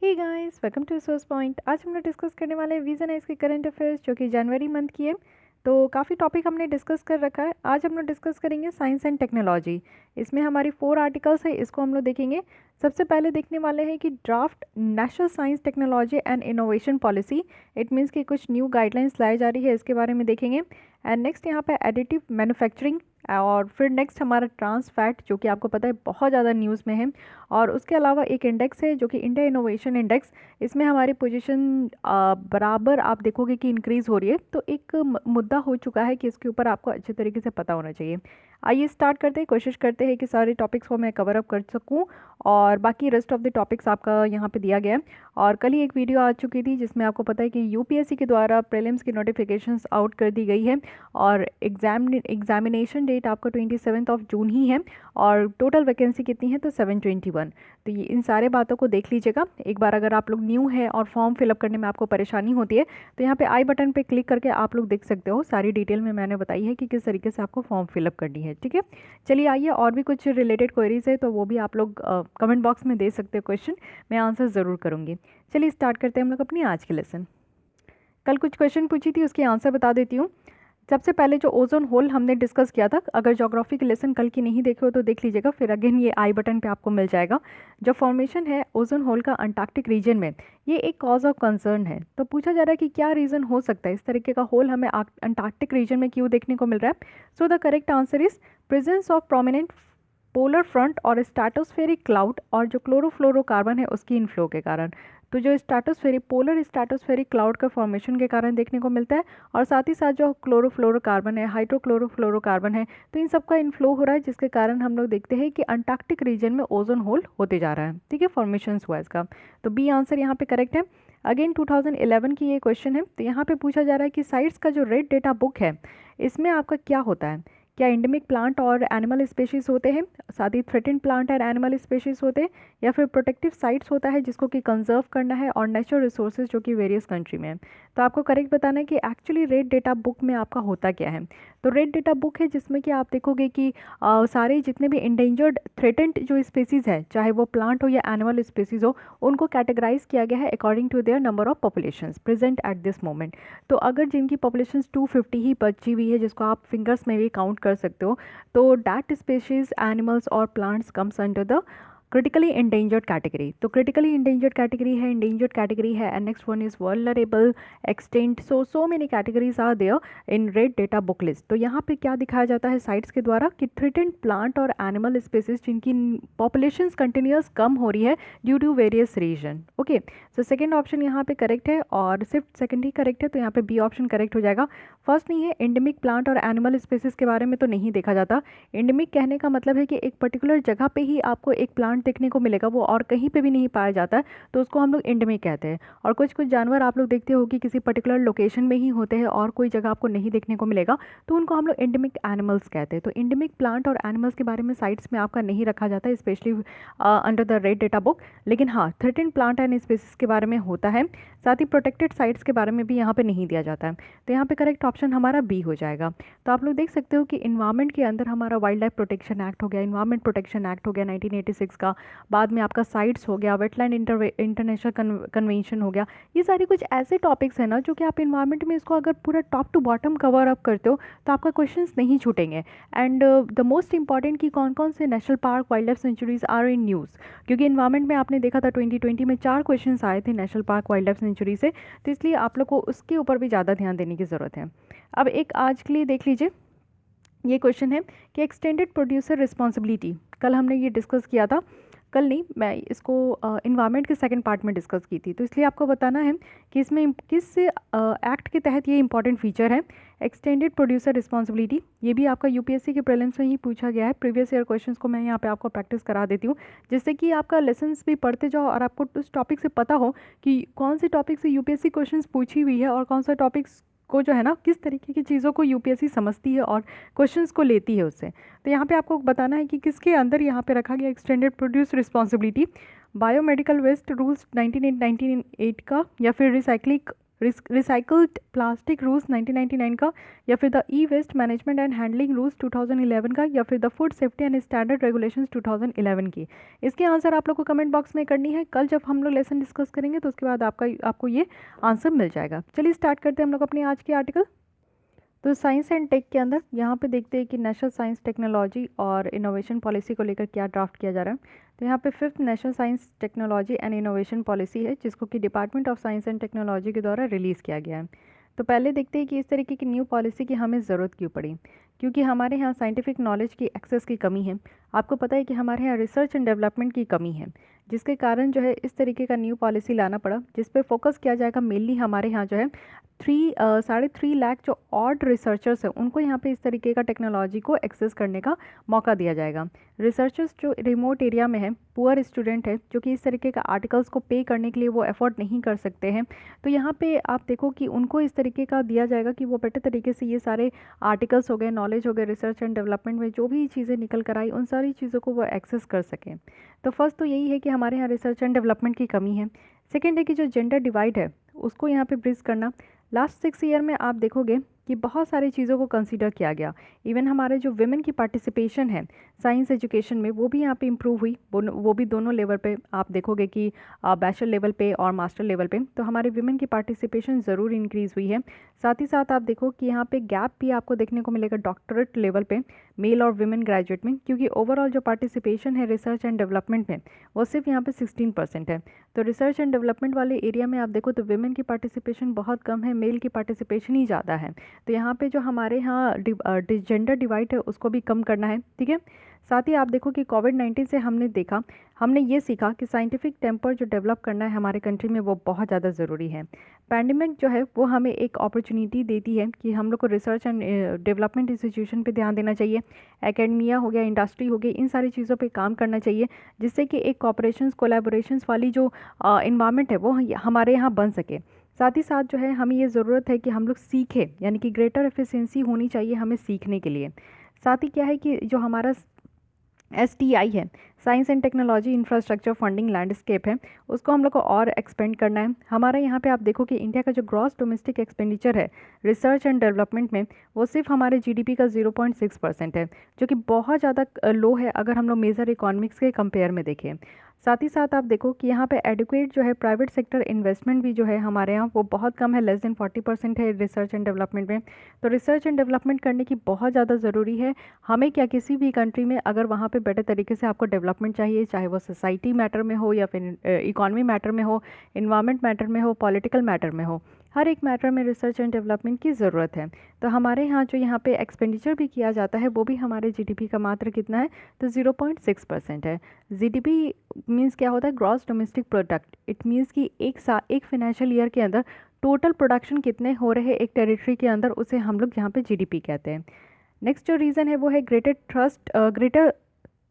Hey guys, welcome to source point. आज हम लोग डिस्कस करने वाले हैं वीज़न इसके करंट अफेयर्स जो कि जनवरी मंथ की है। तो काफ़ी टॉपिक हमने डिस्कस कर रखा है। आज हम लोग डिस्कस करेंगे साइंस एंड टेक्नोलॉजी। इसमें हमारी 4 आर्टिकल्स है, इसको हम लोग देखेंगे। सबसे पहले देखने वाले हैं कि draft national science technology and innovation policy. It means कि कुछ न्यू गाइडलाइंस लाई जा रही है, इसके बारे में देखेंगे। एंड नेक्स्ट यहाँ पे एडिटिव मैन्युफैक्चरिंग। और फिर नेक्स्ट हमारा ट्रांस फैट जो कि आपको पता है बहुत ज़्यादा न्यूज़ में है। और उसके अलावा एक इंडेक्स है जो कि इंडिया इनोवेशन इंडेक्स। इसमें हमारी पोजीशन बराबर आप देखोगे कि इंक्रीज़ हो रही है। तो एक मुद्दा हो चुका है कि इसके ऊपर आपको अच्छे तरीके से पता होना चाहिए। आइए स्टार्ट करते हैं, कोशिश करते हैं कि सारे टॉपिक्स को मैं कवर अप कर सकूं। और बाकी रेस्ट ऑफ द टॉपिक्स आपका यहाँ पे दिया गया है। और कल ही एक वीडियो आ चुकी थी जिसमें आपको पता है कि यूपीएससी के द्वारा प्रीलिम्स की नोटिफिकेशंस आउट कर दी गई है। और एग्जामिनेशन डेट आपका 27 ऑफ जून ही है। और टोटल वैकेंसी कितनी है तो 721। तो ये इन सारे बातों को देख लीजिएगा एक बार। अगर आप लोग न्यू है और फॉर्म फिलअप करने में आपको परेशानी होती है तो यहाँ पे आई बटन पे क्लिक करके आप लोग देख सकते हो। सारी डिटेल में मैंने बताई है कि किस तरीके से आपको फॉर्म फिलअप करनी है। ठीक है, चलिए आइए। और भी कुछ रिलेटेड क्वेरीज है तो वो भी आप लोग कमेंट बॉक्स में दे सकते हो क्वेश्चन, मैं आंसर ज़रूर करूँगी। चलिए स्टार्ट करते हैं हम लोग अपनी आज की लेसन। कल कुछ क्वेश्चन पूछी थी, उसके आंसर बता देती हूँ। सबसे पहले जो ओजोन होल हमने डिस्कस किया था, अगर ज्योग्राफी के लेसन कल की नहीं देखे हो तो देख लीजिएगा, फिर अगेन ये आई बटन पे आपको मिल जाएगा। जो फॉर्मेशन है ओजोन होल का अंटार्कटिक रीजन में, ये एक कॉज ऑफ कंसर्न है। तो पूछा जा रहा है कि क्या रीज़न हो सकता है इस तरीके का होल हमें अंटार्कटिक रीजन में क्यों देखने को मिल रहा है। So the correct answer is presence of prominent polar front और स्ट्रेटोस्फेरिक क्लाउड, और जो क्लोरोफ्लोरोकार्बन है उसकी इनफ्लो के कारण। तो जो पोलर स्ट्रेटोस्फेरिक क्लाउड का फॉर्मेशन के कारण देखने को मिलता है। और साथ ही साथ जो क्लोरोफ्लोरोकार्बन है, हाइड्रोक्लोरोफ्लोरोकार्बन है, तो इन सब का इनफ्लो हो रहा है, जिसके कारण हम लोग देखते हैं कि अंटार्कटिक रीजन में ओजोन होल होते जा रहा है। ठीक है, फॉर्मेशन हुआ इसका। तो बी आंसर यहाँ पे करेक्ट है। अगेन 2011 की ये क्वेश्चन है। तो यहाँ पे पूछा जा रहा है कि साइट्स का जो रेड डेटा बुक है, इसमें आपका क्या होता है। क्या इंडेमिक प्लांट और एनिमल स्पेशीज होते हैं, साथ ही threatened plant and animal species होते हैं, या फिर प्रोटेक्टिव साइट्स होता है जिसको कि कंजर्व करना है, और नेचुरल रिसोर्सेज जो कि वेरियस कंट्री में है। तो आपको करेक्ट बताना है कि एक्चुअली रेड डेटा बुक में आपका होता क्या है। तो रेड डेटा बुक है जिसमें कि आप देखोगे कि सारे जितने भी इंडेंजर्ड थ्रेटेंड जो स्पेसीज़ है, चाहे वो प्लांट हो या एनिमल स्पेसीज हो, उनको कैटेगराइज किया गया है according to their number of populations present at this moment. तो अगर जिनकी पॉपुलेशन 250 ही बची हुई है, जिसको आप फिंगर्स में भी काउंट कर सकते हो, तो डैट स्पेशीज एनिमल्स और plants comes under the critically endangered category. तो क्रिटिकली इंडेंजर्ड कैटेगरी है, इंडेंजर्ड कैटेगरी है, and next one is vulnerable, extant. So many categories are there in red data book list. तो यहाँ पे क्या दिखाया जाता है साइट्स के द्वारा कि थ्रेटेंड प्लांट और एनिमल स्पेसीज जिनकी पॉपुलेशन कंटिन्यूस कम हो रही है due to various reason. Okay, so second option यहाँ पे करेक्ट है, और सिर्फ सेकेंड ही करेक्ट है, तो यहाँ पे बी ऑप्शन करेक्ट हो जाएगा। फर्स्ट नहीं है, इंडेमिक प्लांट और एनिमल स्पेसीज के बारे में तो नहीं देखा जाता। इंडेमिक कहने का मतलब है कि एक पर्टिकुलर जगह पे ही आपको एक प्लांट देखने को मिलेगा, वो और कहीं पे भी नहीं पाया जाता है, तो उसको हम लोग इंडेमिक कहते हैं। और कुछ कुछ जानवर आप लोग देखते हो कि किसी पर्टिकुलर लोकेशन में ही होते हैं और कोई जगह आपको नहीं देखने को मिलेगा, तो उनको हम लोग इंडेमिक एनिमल्स कहते हैं। तो इंडेमिक प्लांट और एनिमल्स के बारे में साइट्स में आपका नहीं रखा जाता है, specially under the red data book. लेकिन हाँ, थ्रेटेंड प्लांट एंड स्पेसीज के बारे में होता है। साथ ही प्रोटेक्टेड साइट्स के बारे में भी यहाँ पे नहीं दिया जाता है। तो यहाँ पे करेक्ट ऑप्शन हमारा बी हो जाएगा। तो आप लोग देख सकते हो कि इन्वायरमेंट के अंदर हमारा वाइल्ड लाइफ प्रोटेक्शन एक्ट हो गया, इन्वायरमेंट प्रोटेक्शन एक्ट हो गया 1986 का, बाद में आपका साइट्स हो गया, वेटलैंड इंटरनेशनल कन्वेंशन हो गया। ये सारी कुछ ऐसे टॉपिक्स हैं ना जो कि आप इन्वायरमेंट में इसको अगर पूरा top to bottom cover up करते हो तो आपका क्वेश्चंस नहीं छूटेंगे। एंड द मोस्ट इंपॉर्टेंट कि कौन कौन से national park, wildlife sanctuaries are in news, क्योंकि इन्वायरमेंट में आपने देखा था 2020 में 4 क्वेश्चंस आए थे national park, wild life sanctuary से। तो इसलिए आप लोग को उसके ऊपर भी ज़्यादा ध्यान देने की ज़रूरत है। अब एक आज के लिए देख लीजिए, ये क्वेश्चन है कि एक्सटेंडेड प्रोड्यूसर रिस्पॉन्सिबिलिटी, कल हमने ये डिस्कस किया था। कल नहीं, मैं इसको इन्वायरमेंट के सेकंड पार्ट में डिस्कस की थी। तो इसलिए आपको बताना है कि इसमें किस एक्ट के तहत ये इंपॉर्टेंट फीचर है, एक्सटेंडेड प्रोड्यूसर रिस्पॉन्सिबिलिटी। ये भी आपका यूपीएससी के प्रीलिम्स में ही पूछा गया है। प्रीवियस ईयर क्वेश्चंस को मैं यहाँ पे आपको प्रैक्टिस करा देती हूँ, जिससे कि आपका लेसन्स भी पढ़ते जाओ और आपको उस टॉपिक से पता हो कि कौन से टॉपिक से यूपीएससी क्वेश्चंस पूछी हुई है और कौन सा टॉपिक्स को जो है ना किस तरीके की चीज़ों को यूपीएससी समझती है और क्वेश्चंस को लेती है उससे। तो यहाँ पे आपको बताना है कि किसके अंदर यहाँ पे रखा गया extended produce responsibility, biomedical waste rules 1998 का, या फिर रिसाइक्लिंग रिसाइकल्ड प्लास्टिक रूल्स 1999 का, या फिर the e waste management and handling rules 2011 का, या फिर the food safety and standard regulations 2011 की। इसके आंसर आप लोग को कमेंट बॉक्स में करनी है। कल जब हम लोग लेसन डिस्कस करेंगे तो उसके बाद आपको ये आंसर मिल जाएगा। चलिए स्टार्ट करते हैं हम लोग अपनी आज की आर्टिकल। तो साइंस एंड टेक के अंदर यहाँ पे देखते हैं कि नेशनल साइंस टेक्नोलॉजी और इनोवेशन पॉलिसी को लेकर क्या ड्राफ्ट किया जा रहा है। तो यहाँ पे 5th national science technology and innovation policy है, जिसको कि department of science and technology के द्वारा रिलीज़ किया गया है। तो पहले देखते हैं कि इस तरीके की न्यू पॉलिसी की हमें ज़रूरत क्यों पड़ी। क्योंकि हमारे यहाँ साइंटिफिक नॉलेज की एक्सेस की कमी है। आपको पता है कि हमारे यहाँ रिसर्च एंड डेवलपमेंट की कमी है, जिसके कारण जो है इस तरीके का न्यू पॉलिसी लाना पड़ा, जिस पे फोकस किया जाएगा मेनली हमारे यहाँ जो है 3.5 लाख जो ऑड रिसर्चर्स हैं उनको यहाँ पे इस तरीके का टेक्नोलॉजी को एक्सेस करने का मौका दिया जाएगा। रिसर्चर्स जो रिमोट एरिया में है, पुअर स्टूडेंट है, जो कि इस तरीके का आर्टिकल्स को पे करने के लिए वो अफोर्ड नहीं कर सकते हैं, तो यहाँ पे आप देखो कि उनको इस तरीके का दिया जाएगा कि वो बेटर तरीके से ये सारे आर्टिकल्स हो गए, नॉलेज हो गए, रिसर्च एंड डेवलपमेंट में जो भी चीज़ें निकल कर आई उन सारी चीज़ों को वो एक्सेस कर सकें। तो फर्स्ट तो यही है कि हमारे यहाँ रिसर्च एंड डेवलपमेंट की कमी है। सेकेंड है कि जो जेंडर डिवाइड है उसको यहाँ पे ब्रिज करना। लास्ट 6 ईयर में आप देखोगे कि बहुत सारी चीज़ों को कंसीडर किया गया। इवन हमारे जो विमेन की पार्टिसिपेशन है साइंस एजुकेशन में वो भी यहाँ पे इम्प्रूव हुई, वो भी दोनों लेवल पे आप देखोगे कि बैचलर लेवल पे और मास्टर लेवल पे, तो हमारे विमेन की पार्टिसिपेशन ज़रूर इंक्रीज़ हुई है। साथ ही साथ आप देखो कि यहाँ पे गैप भी आपको देखने को मिलेगा डॉक्टरेट लेवल पे मेल और विमेन ग्रेजुएट में, क्योंकि ओवरऑल जो पार्टिसिपेशन है रिसर्च एंड डेवलपमेंट में वो सिर्फ यहाँ पे 16% है। तो रिसर्च एंड डेवलपमेंट वाले एरिया में आप देखो तो विमेन की पार्टिसिपेशन बहुत कम है, मेल की पार्टिसिपेशन ही ज़्यादा है। तो यहाँ पे जो हमारे यहाँ जेंडर डिवाइड है उसको भी कम करना है, ठीक है। साथ ही आप देखो कि कोविड-19 से हमने ये सीखा कि साइंटिफिक टेम्पर जो डेवलप करना है हमारे कंट्री में वो बहुत ज़्यादा ज़रूरी है। पैंडेमिक जो है वो हमें एक अपॉर्चुनिटी देती है कि हम लोग को रिसर्च एंड डेवलपमेंट इंस्टीट्यूशन पे ध्यान देना चाहिए, एकेडमिया हो गया, इंडस्ट्री हो गई, इन सारी चीज़ों पे काम करना चाहिए, जिससे कि एक कॉपरेशंस कोलैबोरेशंस वाली जो इन्वायरमेंट है वो हमारे यहाँ बन सके। साथ ही साथ जो है हमें ये ज़रूरत है कि हम लोग सीखें, यानी कि ग्रेटर एफिशिएंसी होनी चाहिए हमें सीखने के लिए। साथ ही क्या है कि जो हमारा STI है, science and technology infrastructure funding landscape है, उसको हम लोग को और एक्सपेंड करना है। हमारा यहाँ पे आप देखो कि इंडिया का जो ग्रॉस डोमेस्टिक एक्सपेंडिचर है रिसर्च एंड डेवलपमेंट में वो सिर्फ हमारे GDP का 0.6% है, जो कि बहुत ज़्यादा लो है अगर हम लोग मेजर इकोनॉमिक्स के कंपेयर में देखें। साथ ही साथ आप देखो कि यहाँ पे एडुकेट जो है प्राइवेट सेक्टर इन्वेस्टमेंट भी जो है हमारे यहाँ वो बहुत कम है, लेस देन 40% है रिसर्च एंड डेवलपमेंट में। तो रिसर्च एंड डेवलपमेंट करने की बहुत ज़्यादा ज़रूरी है हमें। क्या किसी भी कंट्री में अगर वहाँ पे बेटर तरीके से आपको डेवलपमेंट चाहिए, चाहे वो सोसाइटी मैटर में हो या फिर इकोनॉमी मैटर में हो, इन्वायरमेंट मैटर में हो, पॉलिटिकल मैटर में हो, हर एक मैटर में रिसर्च एंड डेवलपमेंट की ज़रूरत है। तो हमारे यहाँ जो यहाँ पे एक्सपेंडिचर भी किया जाता है वो भी हमारे GDP का मात्र कितना है, तो 0.6% है। GDP मीन्स क्या होता है, gross domestic product. It means कि एक फाइनेंशियल ईयर के अंदर टोटल प्रोडक्शन कितने हो रहे हैं एक टेरिटरी के अंदर, उसे हम लोग यहाँ पे GDP कहते हैं। नेक्स्ट जो रीज़न है वो है ग्रेटर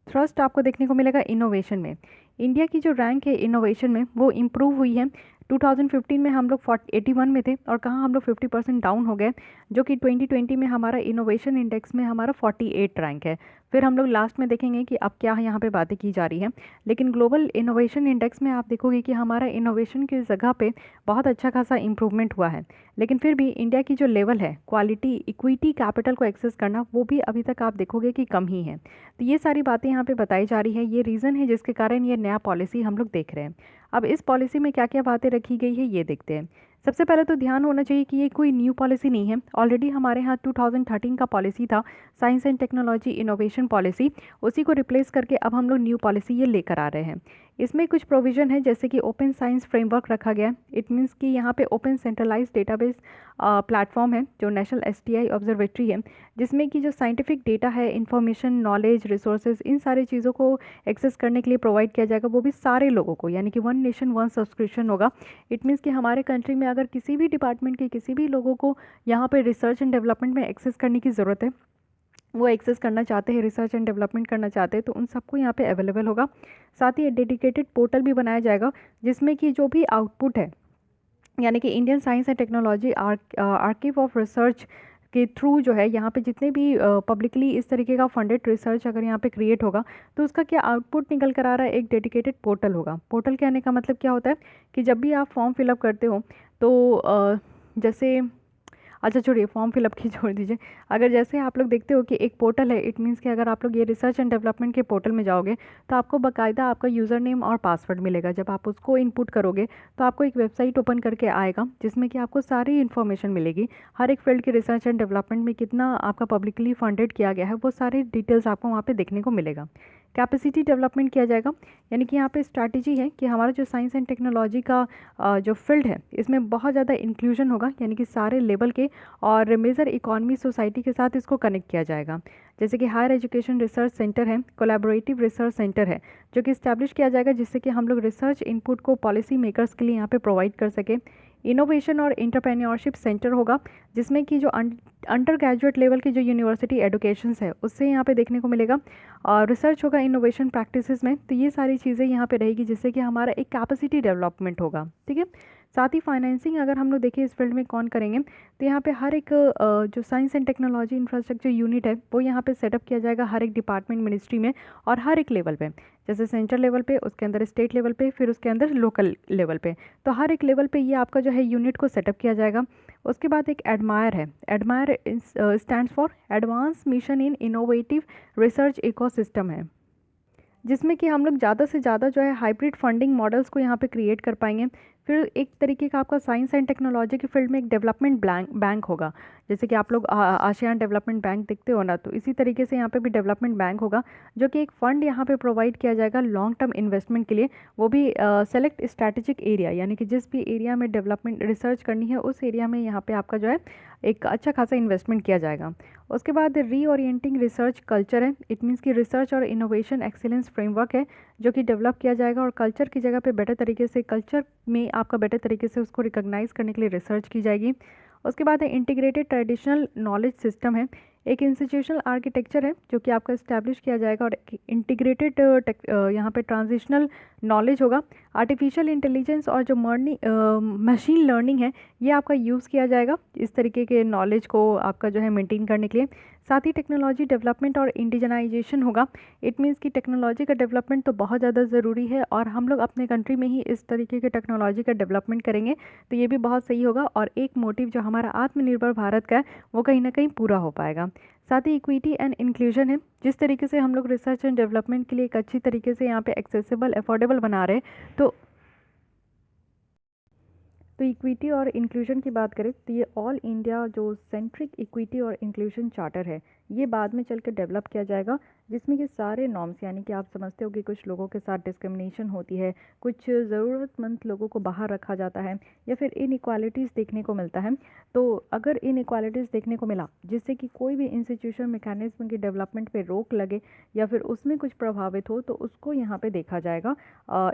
थ्रस्ट आपको देखने को मिलेगा इनोवेशन में। इंडिया की जो रैंक है इनोवेशन में वो इम्प्रूव हुई है। 2015 में हम लोग 81 में थे और कहाँ हम लोग 50% डाउन हो गए, जो कि 2020 में हमारा इनोवेशन इंडेक्स में हमारा 48 रैंक है। फिर हम लोग लास्ट में देखेंगे कि अब क्या यहाँ पे बातें की जा रही हैं, लेकिन ग्लोबल इनोवेशन इंडेक्स में आप देखोगे कि हमारा इनोवेशन की जगह पे बहुत अच्छा खासा इंप्रूवमेंट हुआ है। लेकिन फिर भी इंडिया की जो लेवल है क्वालिटी इक्विटी कैपिटल को एक्सेस करना वो भी अभी तक आप देखोगे कि कम ही है। तो ये सारी बातें यहाँ पे बताई जा रही है, ये रीज़न है जिसके कारण ये नया पॉलिसी हम लोग देख रहे हैं। अब इस पॉलिसी में क्या क्या बातें रखी गई है ये देखते हैं। सबसे पहले तो ध्यान होना चाहिए कि ये कोई न्यू पॉलिसी नहीं है, ऑलरेडी हमारे यहाँ 2013 का पॉलिसी था science and technology innovation policy, उसी को रिप्लेस करके अब हम लोग न्यू पॉलिसी ये लेकर आ रहे हैं। इसमें कुछ प्रोविज़न है जैसे कि ओपन साइंस फ्रेमवर्क रखा गया है। इट मीन्स कि यहाँ पे ओपन सेंट्रलाइज्ड डेटाबेस प्लेटफॉर्म है जो नेशनल STI ऑब्जर्वेटरी है, जिसमें कि जो साइंटिफिक डेटा है, इंफॉर्मेशन, नॉलेज, रिसोर्सेज, इन सारी चीज़ों को एक्सेस करने के लिए प्रोवाइड किया जाएगा, वो भी सारे लोगों को, यानी कि 1 नेशन 1 सब्सक्रिप्शन होगा। इट मीन्स कि हमारे कंट्री में अगर किसी भी डिपार्टमेंट के किसी भी लोगों को यहाँ पर रिसर्च एंड डेवलपमेंट में एक्सेस करने की ज़रूरत है, वो एक्सेस करना चाहते हैं, रिसर्च एंड डेवलपमेंट करना चाहते हैं, तो उन सबको यहाँ पे अवेलेबल होगा। साथ ही डेडिकेटेड पोर्टल भी बनाया जाएगा जिसमें कि जो भी आउटपुट है, यानी कि Indian science and technology archive of research के थ्रू जो है यहाँ पे जितने भी पब्लिकली इस तरीके का फंडेड रिसर्च अगर यहाँ पे क्रिएट होगा तो उसका क्या आउटपुट निकल कर आ रहा है, एक डेडिकेटेड पोर्टल होगा। पोर्टल कहने का मतलब क्या होता है कि जब भी आप फॉर्म फिलअप करते हो तो जैसे, अच्छा छोड़िए फॉर्म फिलअप की छोड़ दीजिए, अगर जैसे आप लोग देखते हो कि एक पोर्टल है, इट मीन्स कि अगर आप लोग ये रिसर्च एंड डेवलपमेंट के पोर्टल में जाओगे तो आपको बाकायदा आपका यूज़र नेम और पासवर्ड मिलेगा। जब आप उसको इनपुट करोगे तो आपको एक वेबसाइट ओपन करके आएगा जिसमें कि आपको सारी इन्फॉर्मेशन मिलेगी, हर एक फील्ड के रिसर्च एंड डेवलपमेंट में कितना आपका पब्लिकली फंडेड किया गया है वो सारी डिटेल्स आपको वहाँ पर देखने को मिलेगा। कैपेसिटी डेवलपमेंट किया जाएगा, यानी कि यहाँ पे स्ट्रैटेजी है कि हमारा जो साइंस एंड टेक्नोलॉजी का जो फील्ड है इसमें बहुत ज़्यादा इंक्लूजन होगा, यानी कि सारे लेवल के और मेजर इकॉनमी सोसाइटी के साथ इसको कनेक्ट किया जाएगा। जैसे कि हायर एजुकेशन रिसर्च सेंटर है, कोलैबोरेटिव रिसर्च सेंटर है जो कि इस्टेब्लिश किया जाएगा जिससे कि हम लोग रिसर्च इनपुट को पॉलिसी मेकर्स के लिए यहाँ पे प्रोवाइड कर सके। इनोवेशन और इंटरप्रेन्योरशिप सेंटर होगा जिसमें कि जो अंडर ग्रेजुएट लेवल की जो यूनिवर्सिटी एडुकेशंस है उससे यहाँ पे देखने को मिलेगा। और रिसर्च होगा इनोवेशन प्रैक्टिसेस में, तो ये सारी चीज़ें यहाँ पे रहेगी जिससे कि हमारा एक कैपेसिटी डेवलपमेंट होगा। ठीक है, साथ ही फाइनेंसिंग अगर हम लोग देखें इस फील्ड में कौन करेंगे तो यहाँ पे हर एक जो science and technology infrastructure unit है वो यहाँ पे सेटअप किया जाएगा हर एक डिपार्टमेंट मिनिस्ट्री में और हर एक लेवल पे, जैसे सेंट्रल लेवल पे, उसके अंदर स्टेट लेवल पे, फिर उसके अंदर लोकल लेवल पे, तो हर एक लेवल पे ये आपका जो है यूनिट को सेटअप किया जाएगा। उसके बाद एक एडमायर है, admire stands for advance mission in innovative research ecosystem है, जिसमें कि हम लोग ज़्यादा से ज़्यादा जो है हाइब्रिड फंडिंग मॉडल्स को यहाँ पे क्रिएट कर पाएंगे। फिर एक तरीके का आपका साइंस एंड टेक्नोलॉजी के फील्ड में एक डेवलपमेंट बैंक होगा, जैसे कि आप लोग आसियान डेवलपमेंट बैंक देखते हो ना, तो इसी तरीके से यहाँ पे भी डेवलपमेंट बैंक होगा जो कि एक फ़ंड यहाँ पे प्रोवाइड किया जाएगा लॉन्ग टर्म इन्वेस्टमेंट के लिए, वो भी सेलेक्ट स्ट्रैटेजिक एरिया, यानी कि जिस भी एरिया में डेवलपमेंट रिसर्च करनी है उस एरिया में यहाँ पे आपका जो है एक अच्छा खासा इन्वेस्टमेंट किया जाएगा। उसके बाद रीओरिएंटिंग रिसर्च कल्चर है, इट मीन्स कि रिसर्च और इनोवेशन एक्सीलेंस फ्रेमवर्क है जो कि डेवलप किया जाएगा और कल्चर की जगह पे बेटर तरीके से, कल्चर में आपका बेटर तरीके से उसको रिकॉग्नाइज करने के लिए रिसर्च की जाएगी। उसके बाद है इंटीग्रेटेड ट्रेडिशनल नॉलेज सिस्टम है, एक इंस्टीट्यूशनल आर्किटेक्चर है जो कि आपका इस्टेब्लिश किया जाएगा और इंटीग्रेटेड यहाँ पे ट्रांजिशनल नॉलेज होगा। आर्टिफिशियल इंटेलिजेंस और जो मशीन लर्निंग है ये आपका यूज़ किया जाएगा इस तरीके के नॉलेज को आपका जो है मेंटेन करने के लिए। साथ ही टेक्नोलॉजी डेवलपमेंट और इंडिजनाइजेशन होगा, इट मीन्स कि टेक्नोलॉजी का डेवलपमेंट तो बहुत ज़्यादा ज़रूरी है और हम लोग अपने कंट्री में ही इस तरीके के टेक्नोलॉजी का डेवलपमेंट करेंगे तो ये भी बहुत सही होगा और एक मोटिव जो हमारा आत्मनिर्भर भारत का है वो कहीं ना कहीं पूरा हो पाएगा। साथ ही इक्विटी एंड इंक्लूजन है, जिस तरीके से हम लोग रिसर्च एंड डेवलपमेंट के लिए एक अच्छी तरीके से यहाँ पे एक्सेसिबल अफोर्डेबल बना रहे हैं तो इक्विटी और इंक्लूजन की बात करें तो ये ऑल इंडिया जो सेंट्रिक इक्विटी और इंक्लूजन चार्टर है ये बाद में चल के डेवलप किया जाएगा, जिसमें कि सारे नॉर्म्स, यानी कि आप समझते हो कि कुछ लोगों के साथ डिस्क्रिमिनेशन होती है, कुछ ज़रूरतमंद लोगों को बाहर रखा जाता है या फिर इनइक्वालिटीज़ देखने को मिलता है, तो अगर इनइक्वालिटीज़ देखने को मिला जिससे कि कोई भी इंस्टीट्यूशन मैकेनिज्म की डेवलपमेंट पे रोक लगे या फिर उसमें कुछ प्रभावित हो तो उसको यहाँ पे देखा जाएगा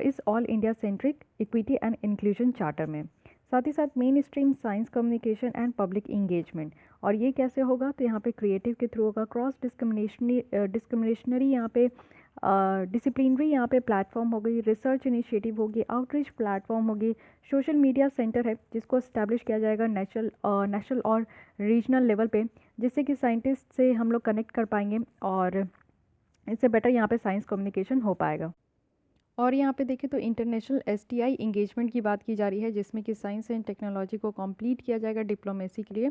इस all India centric equity and inclusion charter में। साथ ही साथ main stream science communication and public engagement, और ये कैसे होगा तो यहाँ पे क्रिएटिव के थ्रू होगा, क्रॉस डिस्क्रिमिनेशनरी यहाँ पे डिसिप्लिनरी यहाँ पे प्लेटफॉर्म होगी, रिसर्च इनिशिएटिव होगी, आउटरीच प्लेटफॉर्म होगी, सोशल मीडिया सेंटर है जिसको इस्टेब्लिश किया जाएगा नेशनल और रीजनल लेवल पे, जिससे कि साइंटिस्ट से हम लोग कनेक्ट कर पाएंगे और इससे बेटर यहाँ पे साइंस कम्युनिकेशन हो पाएगा। और यहाँ पे देखें तो इंटरनेशनल एसटीआई इंगेजमेंट की बात की जा रही है, जिसमें कि साइंस एंड टेक्नोलॉजी को कंप्लीट किया जाएगा डिप्लोमेसी के लिए,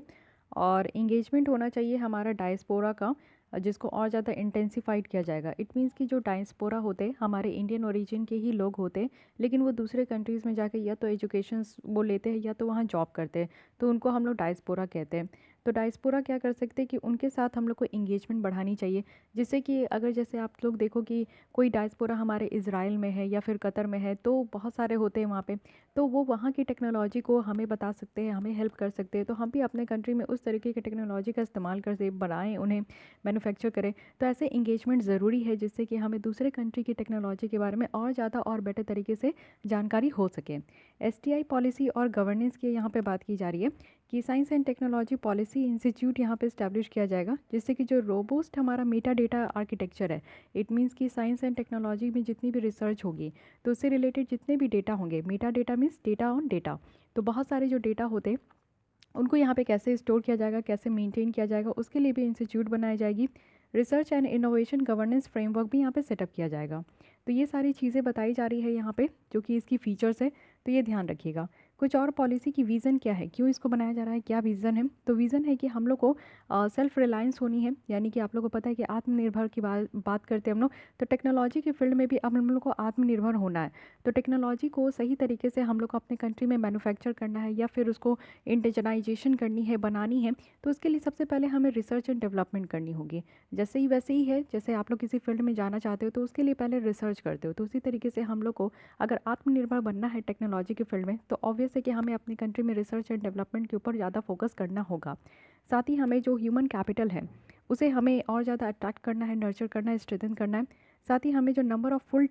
और इंगेजमेंट होना चाहिए हमारा डायस्पोरा का, जिसको और ज़्यादा इंटेंसिफाइड किया जाएगा। इट मीन्स कि जो डायस्पोरा होते हैं हमारे इंडियन ओरिजिन के ही लोग होते हैं, लेकिन वो दूसरे कंट्रीज़ में जाके या तो एजुकेशन वो लेते हैं या तो वहाँ जॉब करते हैं, तो उनको हम लोग डायस्पोरा कहते हैं। तो डायस्पोरा क्या कर सकते हैं कि उनके साथ हम लोग को इंगेजमेंट बढ़ानी चाहिए, जिससे कि अगर जैसे आप लोग देखो कि कोई डायस्पोरा हमारे इज़राइल में है या फिर कतर में है, तो बहुत सारे होते हैं वहाँ पे, तो वो वहाँ की टेक्नोलॉजी को हमें बता सकते हैं, हमें हेल्प कर सकते हैं, तो हम भी अपने कंट्री में उस तरीके की टेक्नोलॉजी का इस्तेमाल कर से बनाएं, उन्हें मैन्युफैक्चर करें। तो ऐसे इंगेजमेंट ज़रूरी है जिससे कि हमें दूसरे कंट्री की टेक्नोलॉजी के बारे में और ज़्यादा और बेटर तरीके से जानकारी हो सके। एसटीआई पॉलिसी और गवर्नेंस की यहाँ पे बात की जा रही है कि science and technology policy institute यहाँ पे इस्टेब्लिश किया जाएगा, जिससे कि जो रोबोस्ट हमारा मेटा डेटा आर्किटेक्चर है, इट मीन्स कि साइंस एंड टेक्नोलॉजी में जितनी भी रिसर्च होगी तो उससे रिलेटेड जितने भी डेटा होंगे, Meta data means data on data, तो बहुत सारे जो डेटा होते उनको यहाँ पे कैसे स्टोर किया जाएगा, कैसे मेंटेन किया जाएगा, उसके लिए भी इंस्टीट्यूट बनाई जाएगी। Research and innovation governance framework भी यहाँ पे सेटअप किया जाएगा। तो ये सारी चीज़ें बताई जा रही है यहाँ पे, जो कि इसकी फ़ीचर्स है, तो ये ध्यान रखिएगा। कुछ और पॉलिसी की विज़न क्या है, क्यों इसको बनाया जा रहा है, क्या विज़न है? तो विज़न है कि हम लोग को सेल्फ रिलायंस होनी है, यानी कि आप लोग को पता है कि आत्मनिर्भर की बात करते हैं हम लोग, तो टेक्नोलॉजी के फील्ड में भी अब हम लोग को आत्मनिर्भर होना है। तो टेक्नोलॉजी को सही तरीके से हम लोग को अपने कंट्री में मैन्युफैक्चर करना है या फिर उसको इंडिजनाइजेशन करनी है, बनानी है, तो उसके लिए सबसे पहले हमें रिसर्च एंड डेवलपमेंट करनी होगी। जैसे ही वैसे ही है, जैसे आप लोग किसी फील्ड में जाना चाहते हो तो उसके लिए पहले रिसर्च करते हो, तो उसी तरीके से हम लोग को अगर आत्मनिर्भर बनना है टेक्नोलॉजी के फील्ड में, तो ऑब्वियस है कि हमें अपनी कंट्री में रिसर्च एंड डेवलपमेंट के ऊपर ज़्यादा फोकस करना होगा। साथ ही हमें जो ह्यूमन कैपिटल है उसे हमें और ज़्यादा अट्रैक्ट करना है, नर्चर करना है, स्ट्रेंथन करना है। साथ ही हमें जो number of full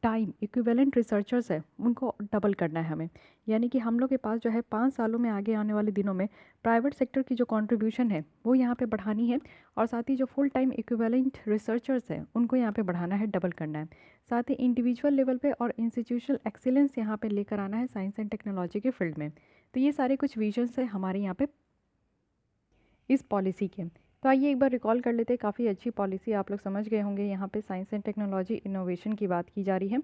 time equivalent researchers है उनको डबल करना है हमें, यानी कि हम लोग के पास जो है 5 सालों में आगे आने वाले दिनों में प्राइवेट सेक्टर की जो कंट्रीब्यूशन है वो यहाँ पे बढ़ानी है, और साथ ही जो फुल टाइम इक्विवेलेंट रिसर्चर्स हैं उनको यहाँ पे बढ़ाना है, डबल करना है। साथ ही इंडिविजुअल लेवल पे और इंस्टीट्यूशनल एक्सीलेंस यहाँ पे लेकर आना है साइंस एंड टेक्नोलॉजी के फील्ड में। तो ये सारे कुछ विजन्स है हमारे यहाँ पे इस पॉलिसी के। तो आइए एक बार रिकॉल कर लेते हैं, काफ़ी अच्छी पॉलिसी आप लोग समझ गए होंगे। यहाँ पे साइंस एंड टेक्नोलॉजी इनोवेशन की बात की जा रही है।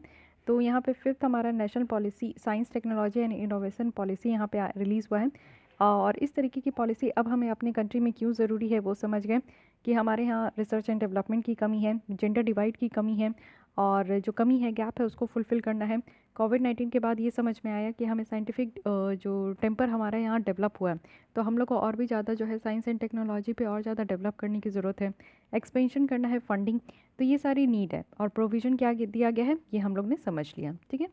तो यहाँ पे फिफ्थ हमारा national policy science technology and innovation policy यहाँ पे रिलीज़ हुआ है। और इस तरीके की पॉलिसी अब हमें अपनी कंट्री में क्यों ज़रूरी है वो समझ गए कि हमारे यहाँ रिसर्च एंड डेवलपमेंट की कमी है, जेंडर डिवाइड की कमी है, और जो कमी है, गैप है, उसको फुलफ़िल करना है। कोविड-19 के बाद ये समझ में आया कि हमें साइंटिफिक जो टेम्पर हमारे यहाँ डेवलप हुआ है, तो हम लोग को और भी ज़्यादा जो है साइंस एंड टेक्नोलॉजी पे और ज़्यादा डेवलप करने की ज़रूरत है। एक्सपेंशन करना है, फंडिंग, तो ये सारी नीड है। और प्रोविज़न क्या दिया गया है ये हम लोग ने समझ लिया, ठीक है।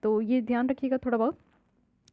तो ये ध्यान रखिएगा थोड़ा बहुत,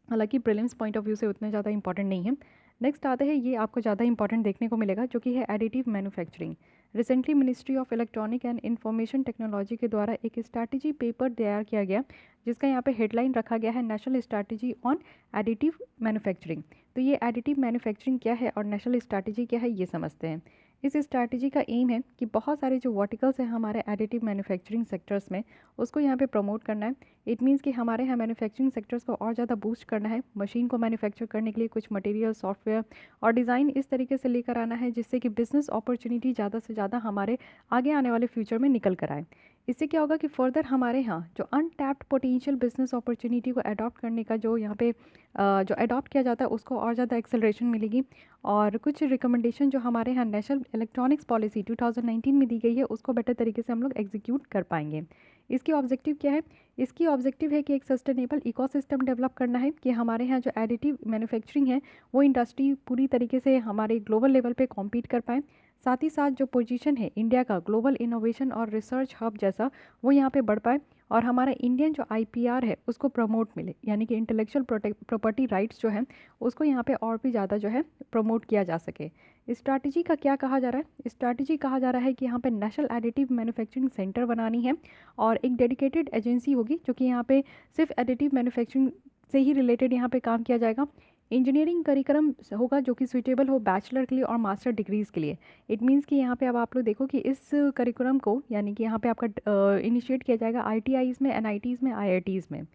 हालांकि प्रीलिम्स पॉइंट ऑफ व्यू से उतने ज़्यादा इंपॉर्टेंट नहीं है। नेक्स्ट आते हैं, ये आपको ज़्यादा इंपॉर्टेंट देखने को मिलेगा, जो कि है additive manufacturing. Recently ministry of electronic and information technology के द्वारा एक स्ट्रैटेजी पेपर तैयार किया गया, जिसका यहाँ पे हेडलाइन रखा गया है national strategy on additive manufacturing. तो ये एडिटिव मैन्युफैक्चरिंग क्या है और नेशनल स्ट्रैटेजी क्या है ये समझते हैं। इस स्ट्रैटेजी का एम है कि बहुत सारे जो वर्टिकल्स हैं हमारे एडिटिव मैन्युफैक्चरिंग सेक्टर्स में, उसको यहाँ पे प्रमोट करना है। इट मीन्स कि हमारे यहाँ मैन्युफैक्चरिंग सेक्टर्स को और ज़्यादा बूस्ट करना है। मशीन को मैन्युफैक्चर करने के लिए कुछ मटेरियल, सॉफ्टवेयर और डिज़ाइन इस तरीके से लेकर आना है जिससे कि बिज़नेस अपॉर्चुनिटी ज़्यादा से ज़्यादा हमारे आगे आने वाले फ्यूचर में निकल कर आए। इससे क्या होगा कि फर्दर हमारे यहाँ जो अनटैप्ड पोटेंशियल बिजनेस अपॉर्चुनिटी को अडॉप्ट करने का जो यहाँ पे जो अडॉप्ट किया जाता है उसको और ज़्यादा एक्सेलरेशन मिलेगी। और कुछ रिकमेंडेशन जो हमारे यहाँ नेशनल इलेक्ट्रॉनिक्स पॉलिसी 2019 में दी गई है उसको बेटर तरीके से हम लोग एग्जीक्यूट कर पाएंगे। इसकी ऑब्जेक्टिव क्या है? इसकी ऑब्जेक्टिव है कि एक सस्टेनेबल इकोसिस्टम डेवलप करना है, कि हमारे यहाँ जो एडिटिव मैन्युफैक्चरिंग है वो इंडस्ट्री पूरी तरीके से हमारे ग्लोबल लेवल पे कॉम्पीट कर पाए। साथ ही साथ जो पोजीशन है इंडिया का ग्लोबल इनोवेशन और रिसर्च हब जैसा, वो यहाँ पे बढ़ पाए, और हमारा इंडियन जो आईपीआर है उसको प्रमोट मिले, यानी कि इंटेलेक्चुअल प्रॉपर्टी राइट्स जो है उसको यहाँ पे और भी ज़्यादा जो है प्रमोट किया जा सके। स्ट्रैटेजी का क्या कहा जा रहा है? स्ट्रैटेजी कहा जा रहा है कि यहाँ पे नेशनल एडिटिव मैन्युफैक्चरिंग सेंटर बनानी है, और एक डेडिकेटेड एजेंसी होगी जो कि यहाँ पे सिर्फ एडिटिव मैन्युफैक्चरिंग से ही रिलेटेड यहाँ पे काम किया जाएगा। इंजीनियरिंग करिकुलम होगा जो कि सूटेबल हो बैचलर के लिए और मास्टर डिग्रीज़ के लिए। इट मीन्स कि यहाँ पे अब आप लोग देखो कि इस करिकुलम को, यानी कि यहाँ पे आपका इनिशिएट किया जाएगा आईटीआईज़ में, एनआईटीज़ में, आईआईटीज़ में।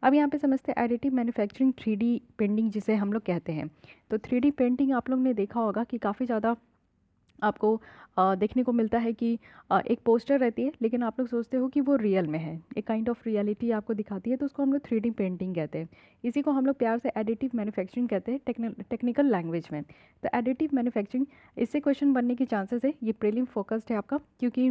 अब यहाँ पे समझते हैं एडिटिव मैन्युफैक्चरिंग 3D पेंटिंग जिसे हम लोग कहते हैं। तो 3D पेंटिंग आप लोग ने देखा होगा कि काफ़ी ज़्यादा आपको देखने को मिलता है कि एक पोस्टर रहती है, लेकिन आप लोग सोचते हो कि वो रियल में है, एक काइंड ऑफ रियलिटी आपको दिखाती है, तो उसको हम लोग 3D पेंटिंग कहते हैं। इसी को हम लोग प्यार से एडिटिव मैन्युफैक्चरिंग कहते हैं टेक्निकल लैंग्वेज में। तो एडिटिव मैन्युफैक्चरिंग, इससे क्वेश्चन बनने की चांसेस है। ये प्रीलिम फोकस्ड है आपका, क्योंकि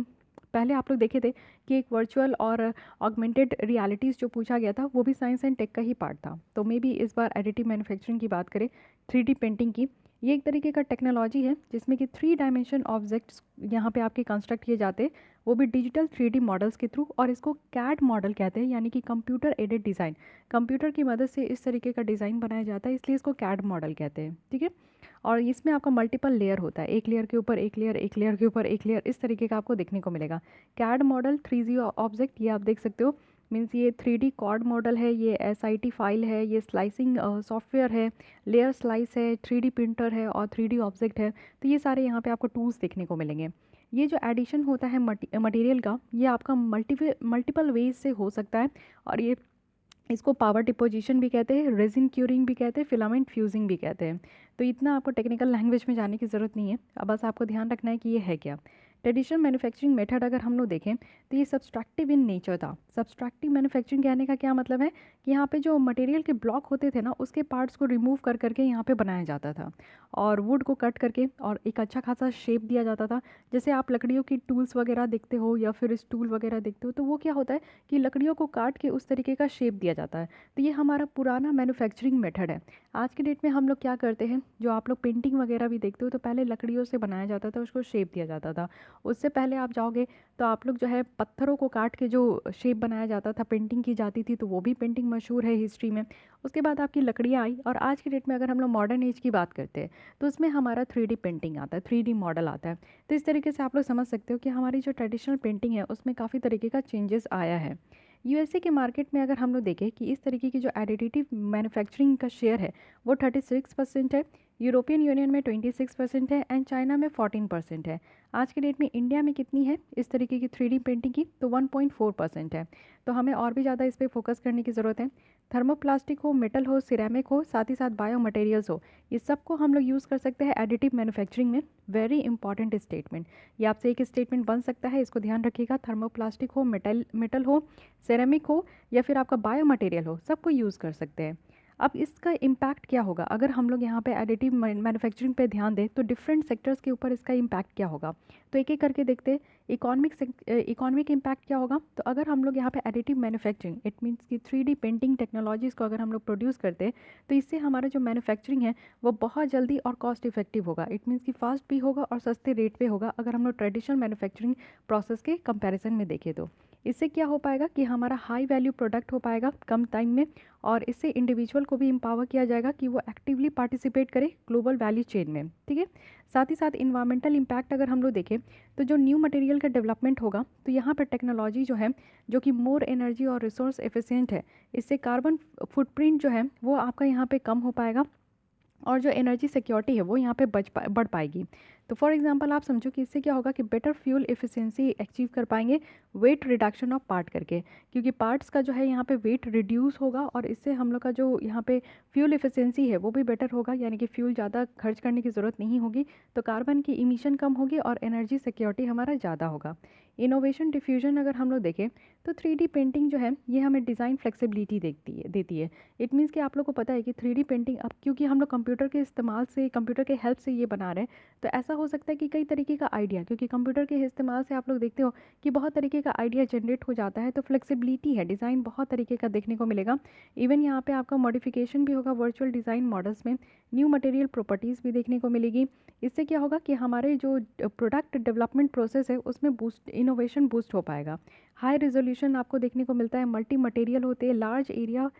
पहले आप लोग देखे थे कि एक वर्चुअल और ऑगमेंटेड रियलिटीज़ जो पूछा गया था वो भी साइंस एंड टेक का ही पार्ट था। तो मे बी इस बार एडिटिव मैन्युफैक्चरिंग की बात करें, 3D पेंटिंग की, ये एक तरीके का टेक्नोलॉजी है जिसमें कि 3 डायमेंशन ऑब्जेक्ट्स यहाँ पे आपके कंस्ट्रक्ट किए जाते हैं, वो भी डिजिटल 3D मॉडल्स के थ्रू, और इसको कैड मॉडल कहते हैं, यानी कि कंप्यूटर एडेड डिज़ाइन। कंप्यूटर की मदद से इस तरीके का डिज़ाइन बनाया जाता है, इसलिए इसको कैड मॉडल कहते हैं, ठीक है। और इसमें आपका मल्टीपल लेयर होता है, एक लेयर के ऊपर एक लेयर, एक लेयर के ऊपर एक लेयर, इस तरीके का आपको देखने को मिलेगा। कैड मॉडल 3D ऑब्जेक्ट, ये आप देख सकते हो, मीन्स ये 3D कॉर्ड मॉडल है, ये SIT फाइल है, ये स्लाइसिंग सॉफ्टवेयर है, लेयर स्लाइस है, 3D प्रिंटर है और 3D ऑब्जेक्ट है। तो ये सारे यहाँ पे आपको टूल्स देखने को मिलेंगे। ये जो एडिशन होता है मटेरियल का, ये आपका मल्टीपल वेज से हो सकता है, और ये इसको पावर डिपोजिशन भी कहते हैं, रेजिन क्यूरिंग भी कहते हैं, फिलामेंट फ्यूजिंग भी कहते हैं। तो इतना आपको टेक्निकल लैंग्वेज में जाने की ज़रूरत नहीं है, अब बस आपको ध्यान रखना है कि ये है क्या। ट्रेडिशनल मैन्युफैक्चरिंग मेथड अगर हम लोग देखें तो ये सब्सट्रैक्टिव इन नेचर था। सब्सट्रैक्टिव मैन्युफैक्चरिंग कहने का क्या मतलब है कि यहाँ पे जो मटेरियल के ब्लॉक होते थे ना, उसके पार्ट्स को रिमूव कर करके यहाँ पे बनाया जाता था और वुड को कट करके और एक अच्छा खासा शेप दिया जाता था। जैसे आप लकड़ियों की टूल्स वगैरह देखते हो या फिर स्टूल वगैरह देखते हो, तो वो क्या होता है कि लकड़ियों को काट के उस तरीके का शेप दिया जाता है। तो ये हमारा पुराना मैन्युफैक्चरिंग मेथड है। आज के डेट में हम लोग क्या करते हैं, जो आप लोग पेंटिंग वगैरह भी देखते हो तो पहले लकड़ियों से बनाया जाता था, उसको शेप दिया जाता था। उससे पहले आप जाओगे तो आप लोग जो है पत्थरों को काट के जो शेप बनाया जाता था, पेंटिंग की जाती थी, तो वो भी पेंटिंग मशहूर है हिस्ट्री में। उसके बाद आपकी लकड़ियाँ आई और आज की डेट में अगर हम लोग मॉडर्न एज की बात करते हैं तो उसमें हमारा 3D पेंटिंग आता है, 3D मॉडल आता है। तो इस तरीके से आप लोग समझ सकते हो कि हमारी जो ट्रेडिशनल पेंटिंग है उसमें काफ़ी तरीके का चेंजेस आया है। यूएसए के मार्केट में अगर हम लोग देखें कि इस तरीके की जो एडिटिव मैन्युफैक्चरिंग का शेयर है वो 36% है, यूरोपियन यूनियन में 26% है एंड चाइना में 14% है। आज के डेट में इंडिया में कितनी है इस तरीके की 3D पेंटिंग की, तो 1.4% है। तो हमें और भी ज़्यादा इस पर फोकस करने की ज़रूरत है। थर्मोप्लास्टिक हो, मेटल हो, सिरेमिक हो, साथ ही साथ बायो मटेरियल्स हो, ये सब को हम लोग यूज़ कर सकते हैं एडिटिव मैन्युफैक्चरिंग में। वेरी इंपॉर्टेंट स्टेटमेंट, ये आपसे एक स्टेटमेंट बन सकता है, इसको ध्यान रखिएगा। थर्मोप्लास्टिक हो, मेटल हो, सेरेमिक हो या फिर आपका बायो मटेरियल हो, सबको यूज़ कर सकते हैं। अब इसका इम्पैक्ट क्या होगा अगर हम लोग यहाँ पे एडिटिव मैन्युफैक्चरिंग पे ध्यान दें, तो डिफरेंट सेक्टर्स के ऊपर इसका इम्पैक्ट क्या होगा, तो एक एक करके देखते हैं। इकोनॉमिक इम्पैक्ट क्या होगा, तो अगर हम लोग यहाँ पे एडिटिव मैन्युफैक्चरिंग, इट मीन्स कि 3D पेंटिंग टेक्नोलॉजीज़ को अगर हम लोग प्रोड्यूस करते हैं तो इससे हमारा जो मैन्युफैक्चरिंग है वो बहुत जल्दी और कॉस्ट इफेक्टिव होगा। इट मीन्स कि फास्ट भी होगा और सस्ते रेट पे होगा अगर हम लोग ट्रेडिशनल मैन्युफैक्चरिंग प्रोसेस के कंपैरिजन में देखें तो। इससे क्या हो पाएगा कि हमारा हाई वैल्यू प्रोडक्ट हो पाएगा कम टाइम में, और इससे इंडिविजुअल को भी एम्पावर किया जाएगा कि वो एक्टिवली पार्टिसिपेट करे ग्लोबल वैल्यू चेन में, ठीक है। साथ ही साथ इन्वायरमेंटल इम्पैक्ट अगर हम लोग देखें तो जो न्यू मटेरियल का डेवलपमेंट होगा तो यहाँ पर टेक्नोलॉजी जो है जो कि मोर एनर्जी और रिसोर्स एफिशिएंट है, इससे कार्बन फुटप्रिंट जो है वो आपका यहाँ पे कम हो पाएगा और जो एनर्जी सिक्योरिटी है वो यहाँ पे बढ़ पाएगी। तो फॉर एग्जांपल आप समझो कि इससे क्या होगा कि बेटर फ्यूल एफिशिएंसी अचीव कर पाएंगे वेट रिडक्शन ऑफ पार्ट करके, क्योंकि पार्ट्स का जो है यहाँ पे वेट रिड्यूस होगा और इससे हम लोग का जो यहाँ पे फ्यूल एफिशिएंसी है वो भी बेटर होगा, यानी कि फ्यूल ज़्यादा खर्च करने की ज़रूरत नहीं होगी, तो कार्बन की इमिशन कम होगी और एनर्जी सिक्योरिटी हमारा ज़्यादा होगा। इनोवेशन डिफ्यूजन अगर हम लोग देखें तो 3D पेंटिंग जो है ये हमें डिज़ाइन फ्लेक्सिबिलिटी देती है। इट मीन्स कि आप लोग को पता है कि 3D पेंटिंग अब क्योंकि हम लोग कंप्यूटर के इस्तेमाल से, कंप्यूटर के हेल्प से ये बना रहे हैं, तो ऐसा हो सकता है कि कई तरीके का आइडिया, क्योंकि कंप्यूटर के इस्तेमाल से आप लोग देखते हो कि बहुत तरीके का आइडिया जनरेट हो जाता है, तो फ्लेक्सिबिलिटी है, डिज़ाइन बहुत तरीके का देखने को मिलेगा। इवन यहाँ पे आपका मॉडिफिकेशन भी होगा वर्चुअल डिज़ाइन मॉडल्स में, न्यू मटेरियल प्रॉपर्टीज़ भी देखने को मिलेगी। इससे क्या होगा कि हमारे जो प्रोडक्ट डेवलपमेंट प्रोसेस है उसमें बूस्ट, इनोवेशन बूस्ट हो पाएगा। हाई रेजोल्यूशन आपको देखने को मिलता है, मल्टी मटेरियल होते हैं, लार्ज एरिया